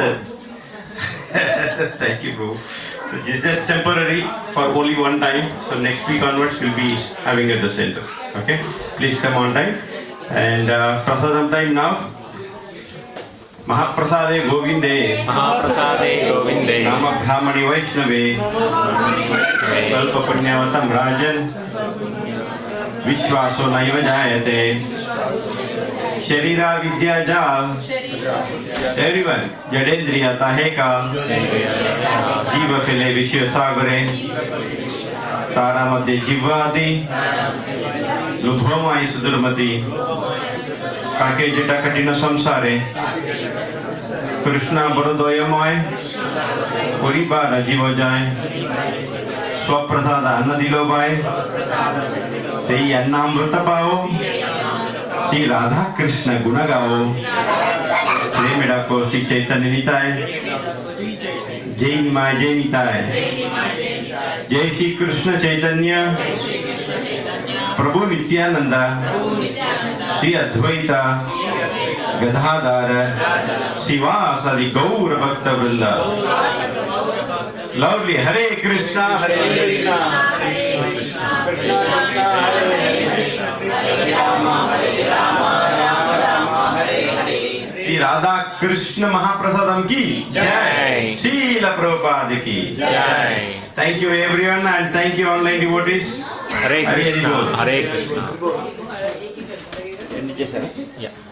thank you, bro. So it's just temporary for only one time. So next week onwards, we'll be having at the center. Okay? Please come on time. And prasadam time now. Mahaprasade Govinde. Mahaprasade Govinde. Nama Brahmani Vaishnave. Kalpa Punyavatam Rajan. Vishwaso Naiva Jayate. Sharira Vidya Ja. Everyone. Jadendriya Taheka. Jiva File Vishya Sagare. Tara Madhya Jivadi. Lubhoma Isudurmati. Kake Jita Katina Samsare. Krishna Baradoyamoy. Oriba Rajiva Jai. Swaprasada Annadilobai. Tei Annamrita Pao. Sri Radha Krishna Gunagao. Premidako Sri Chaitanya Nitai. Jai Nimai Jai Nitai. Jai Sri Krishna Chaitanya. Prabhu Nityananda. Sri Advaita. Gadhadhara. Sivasadi Gaura Bhakta Vrinda. Lovely. Hare Krishna. Hare Krishna. Hare Shri Radha Krishna Mahaprasadam ki Jai. Srila Prabhupada ki Jai. Thank you everyone and thank you online devotees. Hare Krishna. Hare Krishna. Krishna. Yeah.